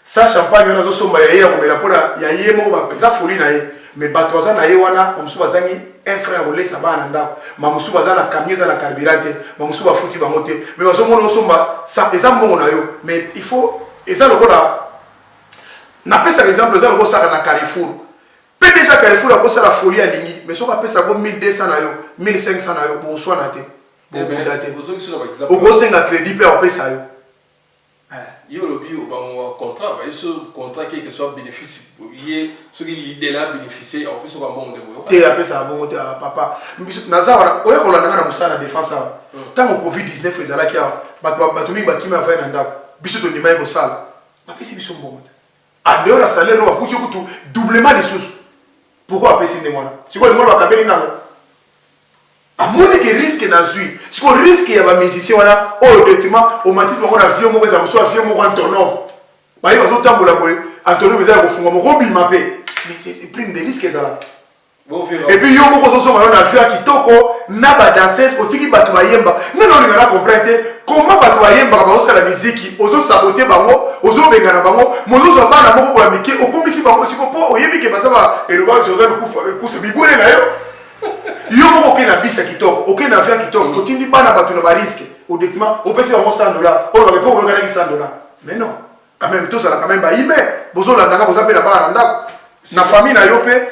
Sans champagne on a zo somba ya ko mela pona ya yemo ba za folie na ye. Mais batoza na ye wana omusu bazangi un frère olé sabana ndako. Mamusu bazana camion za na carburante, mamusu ba futi ba moté. Mais bazo mona osomba ça eza mbongo na yo. Mais il faut eza lokola na pesa exemple eza lokola ça na Carrefour. Peut déjà Carrefour a kosa la folie à lingi, mais soka pesa ko 1200 na yo, 1500 na yo, bo so na te. Bo date. Au gros c'est un crédit pe o pesa yo. Yo le bio bon contrat ba ce contrat qui que soit bénéfice yé ce qui l'idée là bénéficier en plus on va bon de bo. Te après ça bon te papa. Naza wana oya ko landa na musala défense ça. Tant que Covid-19 ezala ki bato mi bakima fa na ndako. Biso to ndima ko sala. Ba pesi biso mbongo. En dehors la salaire no ba kutu kutu doublement des sous. Pourquoi pesi ndemona? Siko ndemona bakabeli nango. Amoni que risque na zui. Si qu'on risque ya ba musicien wana au document au matisme on a vieux mo za muso vieux mo Antonov. Ba iba to tambola boy Antonov za ko funga mo robi mapé. Mais c'est prime de risque ça là. Et puis yo mo ko so ma na vieux kitoko na ba danseuse otiki batu ba yemba. Mais non on a comprendre comment batu ba yemba ba osala la musique ozo saboter bango ozo bengana bango mozo zo bana moko bo amike okomisi bango siko po oyebi ke basaba eloba zo na kufa bibole na yo. Yo moko ke na bisa kitoko, ok na via kitoko, otindi bana bato na ba risque, au détriment, au pesi bango $100, on va pas regarder $100. Mais non, quand même tout ça quand même ba ime, bozo la ndanga boza pe na ba ndako. Na famille na yo pe,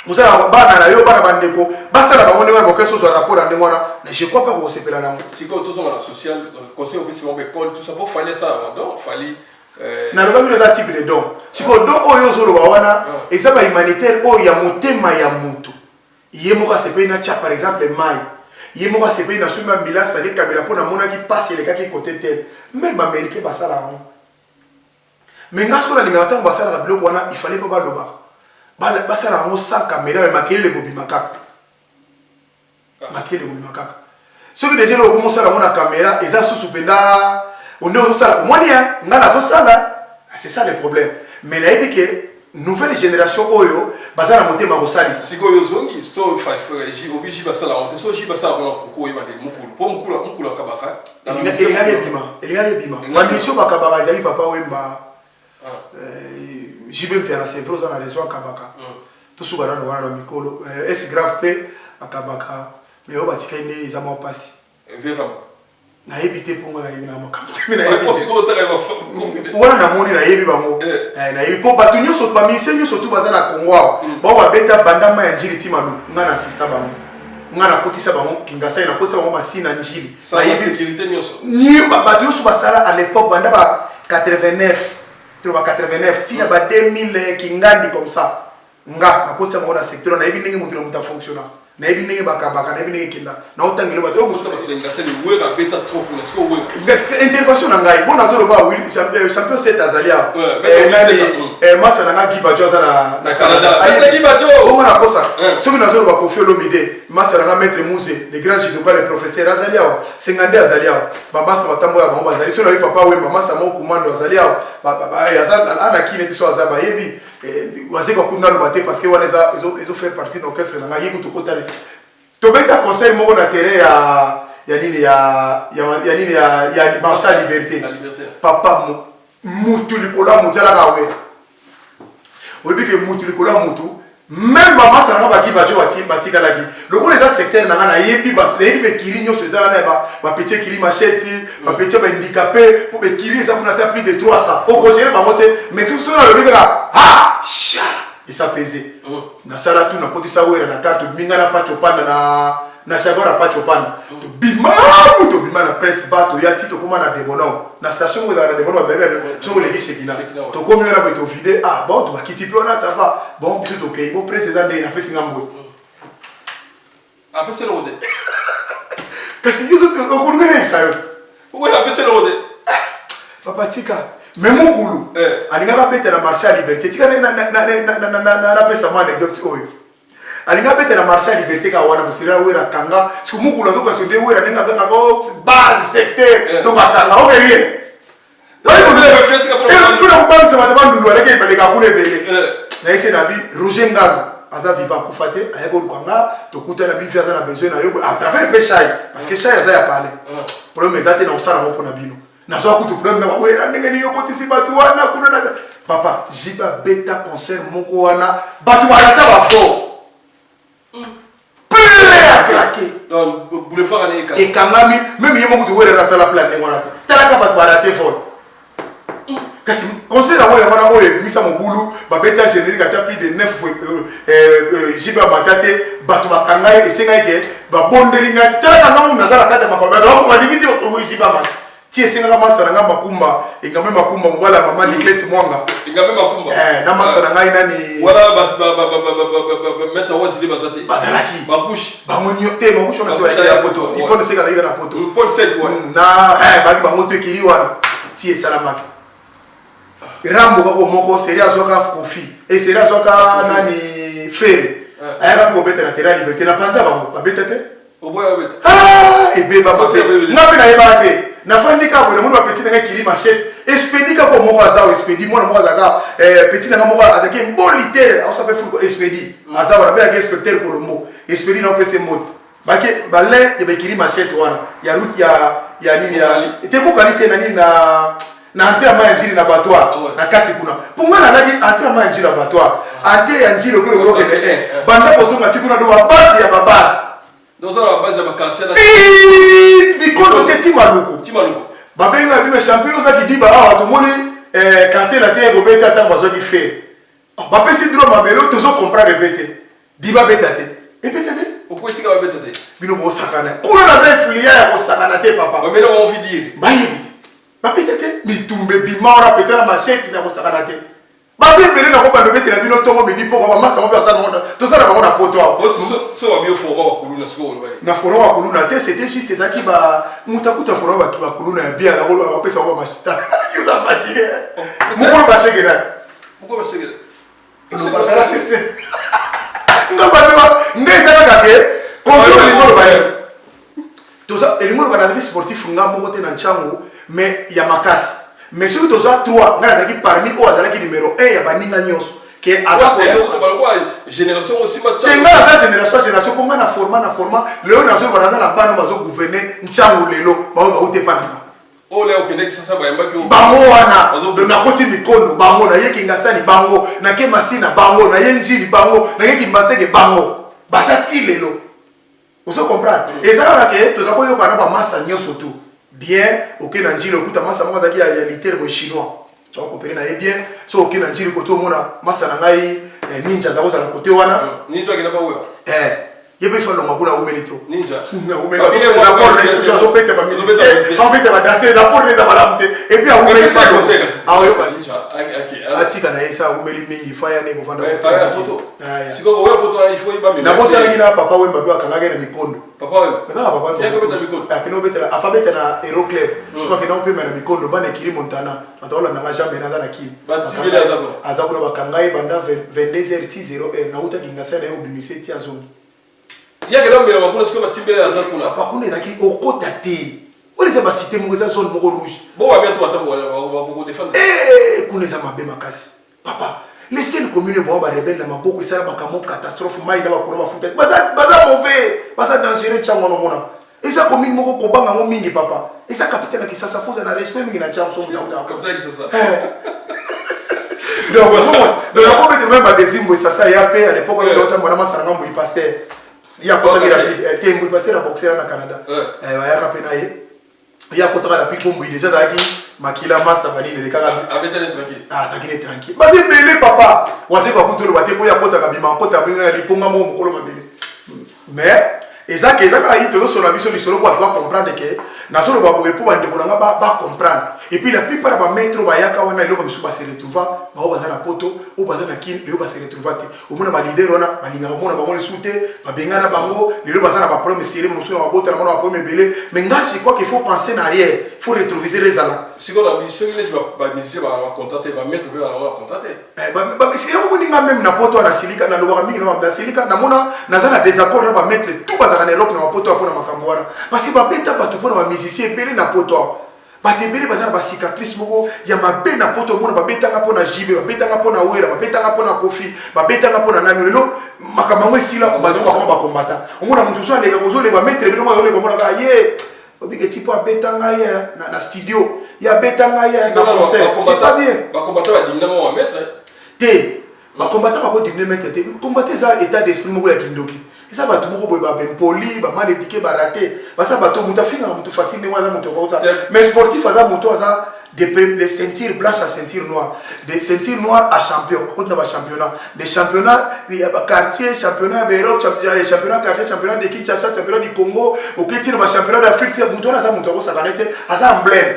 boza na bana na yo bana bandeko, basa la bango ndeko ko so zo rapport na ndengwana, mais je crois pas ko sepela nango. Si ko to so na social, conseil au pesi bango école, tout ça pour fallait ça, donc fallait na loba que le type de don. Si ko don oyo zo lo wana, ezaba humanitaire o ya motema ya mutu. Yemoka sepe na cha par exemple mai. Yemoka sepe na suma mbila ça dit kabela pona mona ki passe les gars qui côté tel. Même américain basala. Mais ngasko na lingata basala ka bloko wana il fallait pas baloba. Basala ngo sans caméra mais makele le gobi makaka. Makele le gobi makaka. Ce que déjà on commence à la mona caméra et ça sous penda on est ça. Moi dia ngala zo sala. C'est ça le problème. Mais là il que nouvelle génération oyo bazala motema rosali siko yo zongi so fa ji obiji basala honte so ji basala bona koko yeba de mukulu po mukulu kabaka il y a bima ma mission bakabaka ezali papa wemba jibe mpia na sevro za na raison kabaka to suba na wana na mikolo es grave pe akabaka mais o batika ine izama pasi vraiment na ebité ponga na ebina makamte na ebité wana na moni na yebi bango na yebi po batu nyoso ba mission nyoso tu baza na Kongo ba ba beta bandama ya njili timalu ngana sister bango ngana kotisa bango kingasa na kotisa bango masina njili na yebi sécurité nyoso ni batu nyoso basala à l'époque banda ba 89 to ba 89 tina ba 2000 kingandi comme ça nga na kotisa bango na secteur na yebi ndenge mutu muta fonctionner na yebi ndenge bakabaka na yebi ndenge kinda na otangelo bato muso bato ngasa ni wera beta trop na sko we intervention na ngai bona zolo ba Willy champion set azalia nani masa na ngai bajo za na Canada na bajo bona na kosa soki na zolo ba Kofi Olomide masa na maître Mouze le grand judoka le professeur azalia 50 azalia ba masa batambo ya ba bazali so na papa wemba masa mo commando azalia ba yazana ana kine tiso azaba yebi wazeka kunda no bate parce que wana ezo faire partie de l'orchestre na ngai kutu kotale to beta conseil moko na terrain ya nini ya marcha liberté papa mutu likola mutala kawe oyebi ke mutu likolo ya mutu même bamasa nanga baki bajo batikalaki lokola eza secteur nanga nayebi bekiri nyonso eza wana bapeti ekiri macheti bapeti bahandicapé mpo bekiri eza kuna ata plus de 300 okogere bango te mais so nalobi kaka ha sha esapese nasala tu nakotisa wera na karte tobinga na pati opanda na chago na pati opanda tobima na presse bato ya ti tokóma na debonom na station ngo ezalaka na debonom babebe so oleki shekina tokomi wana boye tovide bon tobakiti mpe wana ça va bon biso tokei bo presse eza ndenge napesi nga mboye apesi eloko te kasi yoso okoluka na yebisa yo okoyi apesi eloko te papa tika mais mokulu alingaka bete na marché ya liberté tika napesa mo anecdote oyo alinga bete na marché ya liberté ka wana bosira wera kanga siku mukulu azoka sonde wera nenga ganga ko base secteur donc akanga o rien donc il faut kubangisa mataba ndulu aleke ibeleka kule bele na ese na bi Roger Ngalo aza viva kufate ayeko lukanga tokuta na bi fi aza na besoin na yo à travers le chai parce que chai aza ya parler problème ezate na osala mo pona bino na zo akutu problème na wera ndenge ni yoko tisi batu wana kuna na papa jiba beta concert moko wana batu balata ba fort et quand même il y a beaucoup de gens qui sont là plein de gens tu as la kasi conseil na moya wana oyo misa mobulu ba beta générique ata plus de 9 jiba matate bato bakanga esenga ke ba bondelinga tala kanga mu nazala kata makomba donc ba dikiti ko jiba ma ti esenga masala nga makumba ingame makumba mobala mama Nicolette Mwanga ingame makumba na masala ngai nani wala bas meta wazili bazati bazalaki babushi bamonyo te babushi na so ya poto ipone seka na ila na poto ipone seka na baki bangoto ekiri wana ti esalamaki rambo kako moko seri azoka kofi et seri azoka nani fer ayaka ko beta na terrain liberté na panza bango babeta te oboya beta et beba mabe ngape na yeba te na fandi ka bo na mo petit na kiri machette expedi ka ko moko azawa expedi mo na moko azaka petit na moko azaki mbolité on s'appelle full expedi azawa na ba inspecteur Colombo expedi na pese mot bake balé e be kiri machette wana ya route ya nini ya te mo qualité na nini na entraînement ya njili na batwa na kati kuna pungana nagi entraînement ya njili na batwa ante ya njili ko kende banda posonga tikuna do babasi ya babasi doza na babasi ya bakartier na bikono te timaluko babenga bime champion za kidiba awa tomoni quartier la terre go beta ta bazo ki fait bapesi dro mabelo tozo comprendre bete diba beta te e beta te okwesika ba beta te bino bo sakana kuna na za influence ya ko sakana te papa ba mena ba envie dire bayi bapetete mitumbe bimara petela machete na kosakana te basi mbele na kobanda betela bino tongo midi poko bamasa mobe ata nonda tosala bango na poto awo so babio forma bakuluna siko na forma bakuluna te c'était juste ezaki ba mutakuta forma bakuluna ya bien nakolo bapesa ba machita yuza patire mukolo bashege na mukolo bashege no basala c'était ngaba ndeza kake contrôle limolo baye toza elimolo banazaki sportif nga moko te na nchango mais il y a makasi mais ceux qui ont 3 ngala zaki parmi o azalaki numéro 1 ya baninga nyonso ke aza ko génération aussi ma ngala za génération ko ngana forma leo nazo baranda la bano bazo gouverner nchango lelo ba ute panaka ole okende sasa ba yamba ki bango wana do na koti mikono bango na yeki ngasani bango na ke masina bango na yenjili bango na yeki maseke bango basati lelo oso comprendre ezala ke tozako yokana ba massa nyonso tu bien ok na njili okuta masa moko azaki ya litere boye chinois so kopere na ye bien so ok na njili kote omona masa na ngai ninja za kozala kote wana ninja akina ba wewa yebe falonga kuna umeli to ninja na umeli la porte je zo bete ba musicien ba bete ba danser la porte za balamte et puis a umeli fa ah yo ba ninja atika na esa umeli mingi faya ne bovanda ko siko ko wewa poto il faut ibami na bosa ngina papa wemba bwa kangage na mikondo papa wemba papa yako beta mikondo akino beta alphabet na Hero Club siko kina opema na mikondo bana kiri Montana bataola na jamais na za na kiri azakuna bakangai banda 22h10 na uta kingasa na yo bimiseti azoni yake ndo mbele makuna siko batimbele azakuna papa kuna ezaki okota te oleza ba cité moko za zone moko rouge bo wa bientôt batambo wa ko défendre kuna za mabe makasi papa les scènes communes bon ba rebelle na maboko esala makamo catastrophe mai na bakuna bafuta baza mauvais baza dangereux chango no mona esa commune moko kobanga ngo mingi papa esa capitaine ki sasa foza na respect mingi na chango so muta capitaine ki sasa Donc la compétition même à Desimbo ça ça y a à l'époque on était mon ama saranga mo pasteur. Il y a côté rapide, était mo pasteur à boxer au Canada. Il y a rapide naé. Il y a côté rapide pour moi déjà daki makila master bali le kaka avec elle tranquille. Ah ça qui est tranquille. Bah c'est belé papa. Wase kwa kuto le baté pour ya côté kabima côté abinga liponga mo mokolo mabele. Mais ezaka ayi tozo sur la vision du solo pour comprendre que na solo ba boye pour bande kolanga ba comprendre et puis la plupart ba maître ba yaka wana iloko biso ba se retrouver ba obaza na poto o baza na kin le ba se retrouver te o mona ba leader wana ba linga mona ba mona soute ba bengana bango le baza na ba problème serré musu na ba bota na mona ba problème belé mais ngaji quoi qu'il faut penser en arrière faut retrouver les ala si on a mis ce que ba misi ba contacter ba maître ba contacter ba si on ninga même na poto na silika na loba mingi na silika na mona na za na désaccord na ba maître tout ba na rock na poto apona makambo wana parce que ba beta ba to pona ba musicien belé na poto ba te belé ba za ba cicatrice moko ya mabe na poto mona ba beta nga pona jibe ba beta nga pona wera ba beta nga pona kofi ba beta nga pona nani lelo makambo sila ba zo ba combattant on mona mutu so alega kozo le ba mettre bino mo le komona ka ye obike tipo beta nga ya na studio ya beta nga ya na concert c'est pas bien ba combattant ba dimna mo mettre te ba combattant ba ko dimna mettre te combattant ça état d'esprit moko ya kindoki ça va tout le monde va bien poli va mal éduqué va rater va ça va tout muta finga mutu facile moi ça mutu ça mais sportif ça mutu ça des ceintures blanches à ceinture noire des ceintures noires à champion quand on va championnat des championnats il y a quartier championnat d'Europe championnat quartier championnat de Kinshasa championnat du Congo au Kenya va championnat d'Afrique mutu ça canette ça emblème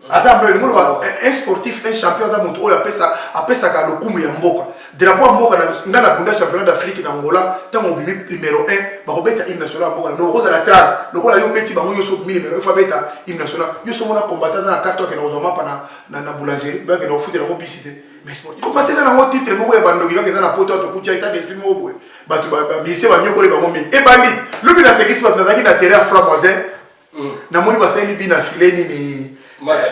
assemblée un sportif un champion ça mutu appelle ça ka lokumu ya mboka drapeau mboka na na bunda championnat d'Afrique na Angola tango bimi numéro 1 ba robeta hymne national mboka no koza la track lokola yo beti bango yoso numéro 1 fa beta hymne national yoso mona combattant na carte que na ozoma pa na boulangerie ba que na foot na mobicité mais sportif combattant na ngo titre moko ya bandoki ka za na poto to kutia état d'esprit mo boy ba to ba mise ba nyoko le ba momi e bandi lobi na sekisi ba na na terrain framoisin na moni ba sali bi na fileni ni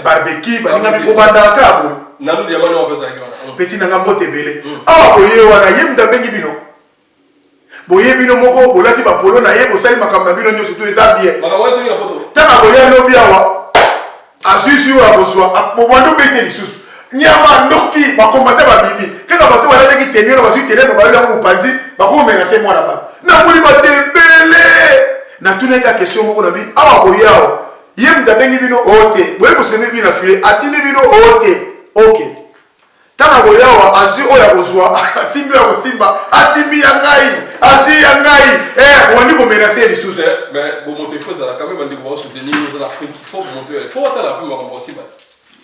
barbecue ba ninga bi bobanda ka bo nanu ya bana wapesa kiona petit nanga mbote belé ah boye wana yemda bengi bino boye bino moko bolati ba polo na ye bosali makamba bino nyo surtout eza bien makamba soki na poto tana boye no biawa asusu wa boswa akobando bete lisusu nyama ndoki ba komata ba bimi kaka bato balata ki tenir ba su tenir ba la ko panzi ba ko menga se mwana ba na muli ba tebele na tuneka question moko na bi ah boye awa yemda bengi bino ote boye bosene bino file atini bino ote ok tana boyawa asi oya kozwa asimbi ya kosimba asimbi ya ngai asi ya ngai wandi ko menacer les sous mais bon monter faut ça quand même on dit qu'on soutenir dans l'Afrique il faut monter il faut attendre la plus ma aussi ba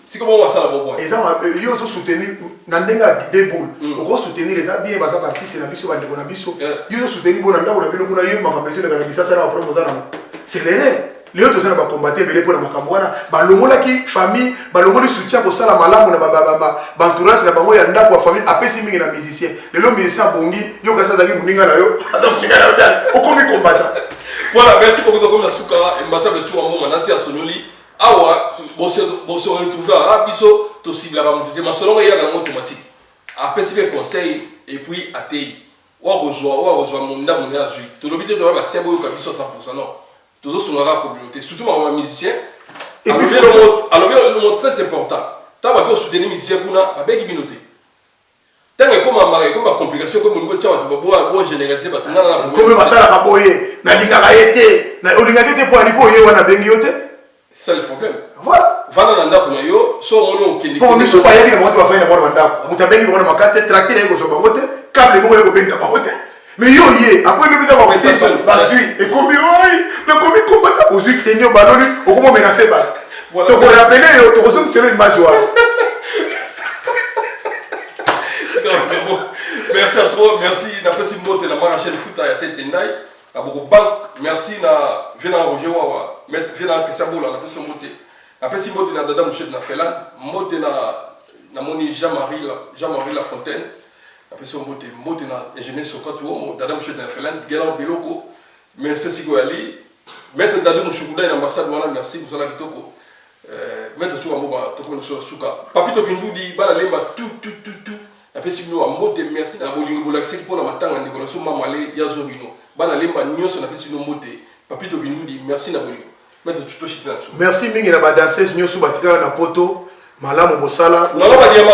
si comment on va ça la bobo et ça yo to soutenir na ndenga debout on soutenir les bien baza artiste na biso bande na biso yo soutenir bona ndako na bino kuna yo makambezo na bisasa na promo za na c'est l'erreur les autres gens va combattre belé pour na makambo wana balongola ki famille balongola soutien ko sala malamu na ba entourage na bango ya ndako wa famille apesi mingi na musicien lelo musicien bongi yo kasa zaki muninga na yo aza muninga na yo tani okomi combattant voilà merci beaucoup comme la suka mbata betu wa mbonga nasi asonoli awa bosse retrouver à biso to cible la ramute ma selon ya na automatique apesi be conseil et puis atei wa kozwa munda mona azui to lobite to ba sebo yo ka biso 100% non tous sont dans la communauté, surtout les musiciens. Et puis, alors, le mot très important, tu as soutenir les musiciens pour la communauté. Tant que comme un comme une complication, comme une bonne généralisée, comme ça, la raboye, na lingaete, na lingaete pour aller pour y avoir bengiote. C'est le problème. Voilà. Voilà, nanda pour yo, so on qui. Pour nous, pas y aller, on va faire une bonne banda. On t'a bengi pour ma casse, tracter les gosses au bangote, câble les mots benga bangote. Mais yo yé après le bida ba c'est ba sui et comme oi le comme combattant aux yeux tenir ballon au comment menacer ba to ko rappeler yo to ko c'est une image wa merci à toi merci na pesi mbote na mara chaîne foot ya tête de night a beaucoup bank merci na vena Roger wa mettre vena que ça bola na pesi mbote na dada monsieur na Felan mbote na moni Jean-Marie La Fontaine après ça mbote na ingénieur Sokoto mo dada monsieur na Felan gela biloko mais c'est si ko ali mettre dada mushukuda na ambassade wana merci pour ça la kitoko mettre tu ambo to ko so suka papito kindudi bala lemba tout après si nous mbote merci na bolingo bolaxi pour na matanga ndiko na so mamale ya zobino bala lemba nyoso na pesi no mbote papito kindudi merci na bolingo mettre tu to chita merci mingi na ba danseuse nyoso batika na poto malamu bosala non ba diama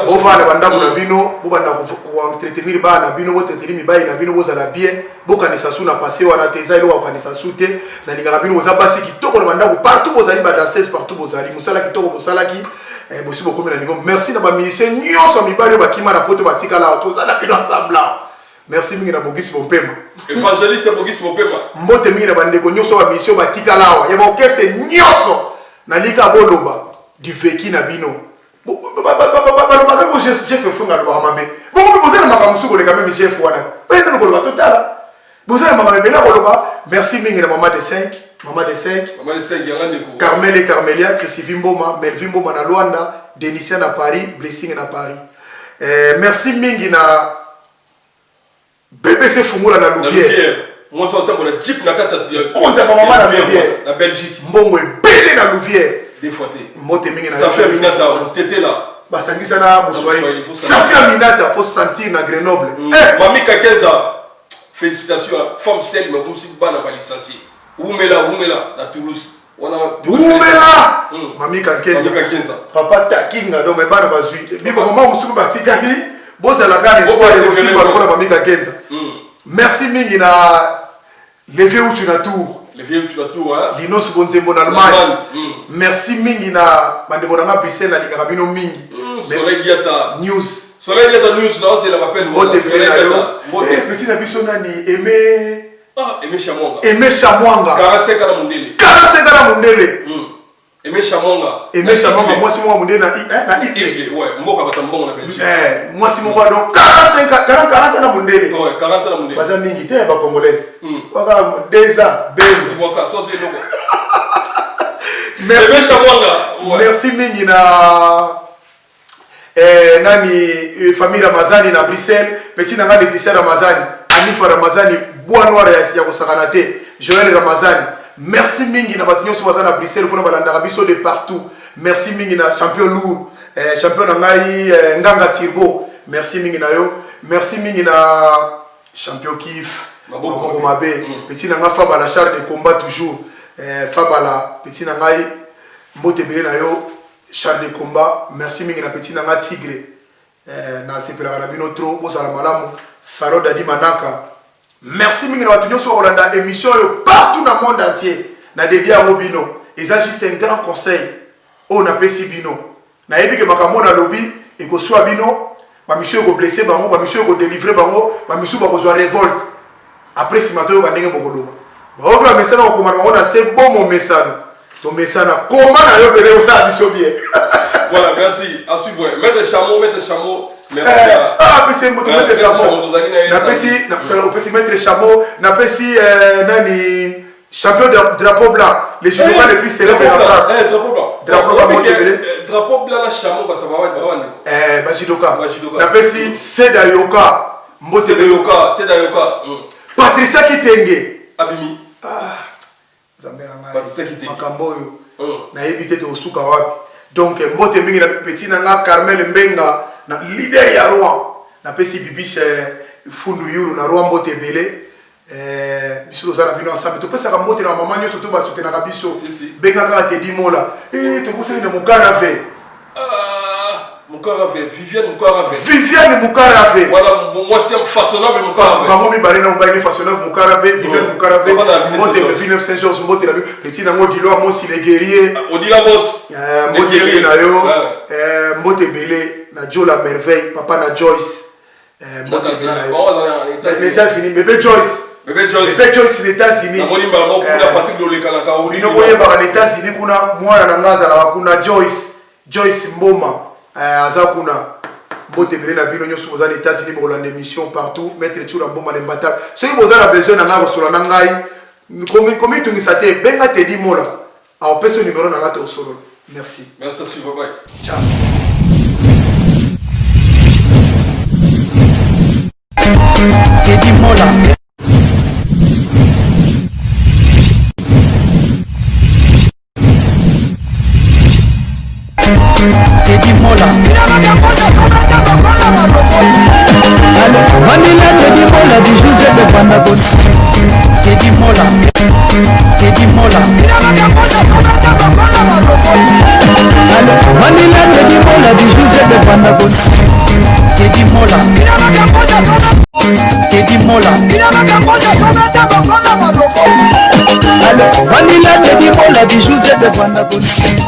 bovana bandako na bino bobanda ko entretenir ba na bino boteteli mibai na bino bozala bien bokanisa su na passé wana te eza eloko akanisa su te na lingaka bino boza basi kitoko na bandako partout bozali ba danseuse partout bozali mosala kitoko bosalaki bosi bokomi na niveau merci na bamusicien nyonso mibali bakima na poto batikala tozala bino ensemble merci mingi na Bogisi Bompema évangéliste Bogisi Bompema mbote mingi na bandeko nyonso bamusicien batikala awa ya baorchestre nyonso nalika boloba du veki na bino balobaka ko chef funga alobaka mabe bongo mpe bozala makambo mosuku koleka meme chef wana pene koloba totala bozala makambo ebele koloba merci mingi na mama de 5 Carmel et Carmelia Chrissy Mboma Melvin Mboma na Luanda Denisia na Paris Blessing na Paris merci mingi na BBC Fungula na Louvière moi ça entend la jeep na kata konza mama na Louvière na Belgique mbongo ebele na Louvière des fois mbote mingi na Safia Minata tete là basangisa na Moswahili Safia Minata faut sentir na Grenoble Mami Kakenza félicitations femme celle mais comme si bana va licencier Oumela na Toulouse Oumela Mami Kakenza papa takinga do me bana bazui bibo mama musuku batikali bozala ka espoir aussi par rapport à Mami Kakenza merci mingi na le vieux où tu na tour hein Linos Bonzembo en Allemagne merci mingi na bandeko na Bruxelles na lingaka bino mingi Soleil Biata news non c'est la rappel petit na biso nani Aimé Chamwanga 45 ans na Mundele Aimé Chamwanga moi si moi Mundele na ouais mboka batambongo na Belgique moi si moi donc 40 na Mundele ouais 40 na Mundele baza mingi te ba congolaise waka 2 ans ben boka so c'est loko merci Aimé Chamwanga merci mingi na nani famille Ramazani na Bruxelles petit na ngale Laetitia Ramazani Anifa Ramazani bois noir ya kosakana te Joël Ramazani merci mingi na bato nyonso baza na Bruxelles mpona balandaka biso de partout merci mingi na champion lourd champion na ngai Nganga Tirbo merci mingi na yo merci mingi na champion Kif Maboko Mabe petit na nga Fabala Charles de combat toujours Fabala petit na ngai mbote bele na yo Charles de combat merci mingi na petit na nga Tigre na sepelaka na bino trop bozala malamu Salo Dadi Manaka merci mingi na bato nyonso bakolanda émission oyo partout na monde entier na devia yango bino eza juste un grand conseil oyo napesi bino nayebi ke makambo na lobi ekoswa bino bamisu ekoblesse bango bamisu ekodélivre bango bamisu bakozwa révolte après nsima toyoka ndenge bokoloba baobi bamesana kokomana bango na se bomo mesano tomesana koma na yo bele osala biso bien voilà merci à suivre maître Chamo merci apesi moto maître Chamo napesi maître Chamo napesi nani champion de drapeau blanc les judokas les plus célèbres en France drapeau blanc na Chamo kwa sababu ba judoka napesi Seda Yoka mbote Seda Yoka Patricia Kitenge abimi Zambela ngai makambo oyo nayebi te tosuka wapi donc mbote mingi na petit na nga Carmel Mbenga na leader ya Rouen napesi bibiche fundu yulu na Rouen mbote ebele biso tozala bino ensemble topesaka mbote na mama nyonso to basutenaka biso bengaka Teddy Mola tokoseli na Mukarave Viviane Mukarave voilà moi c'est façonnable Mukarave bango mibale na ngai ni façonnable Mukarave Viviane Mukarave mbote Villeneuve Saint-Georges mbote na petit na ngo Dilo Amos le guerrier Odila Boss mbote na yo mbote bele na Joe la merveille papa na Joyce mbote bele na yo les États-Unis bébé Joyce les États-Unis bino boyebaka na États-Unis kuna mwana na nga azalaka kuna Joyce Mboma aza kuna mbote bele na bino nyonso boza na États-Unis bokolanda émission partout maître Tchula Mboma Lembata soki boza na besoin na nga kosola na ngai komitungisa te benga Teddy Mola aopesa numéro na nga te osolola merci bye ciao Teddy Mola Teddy Mola Vanilla Teddy Mola du José de Pandagon Teddy Mola Vanilla Mola Vanilla Teddy Mola bijou c'est de Banda Boni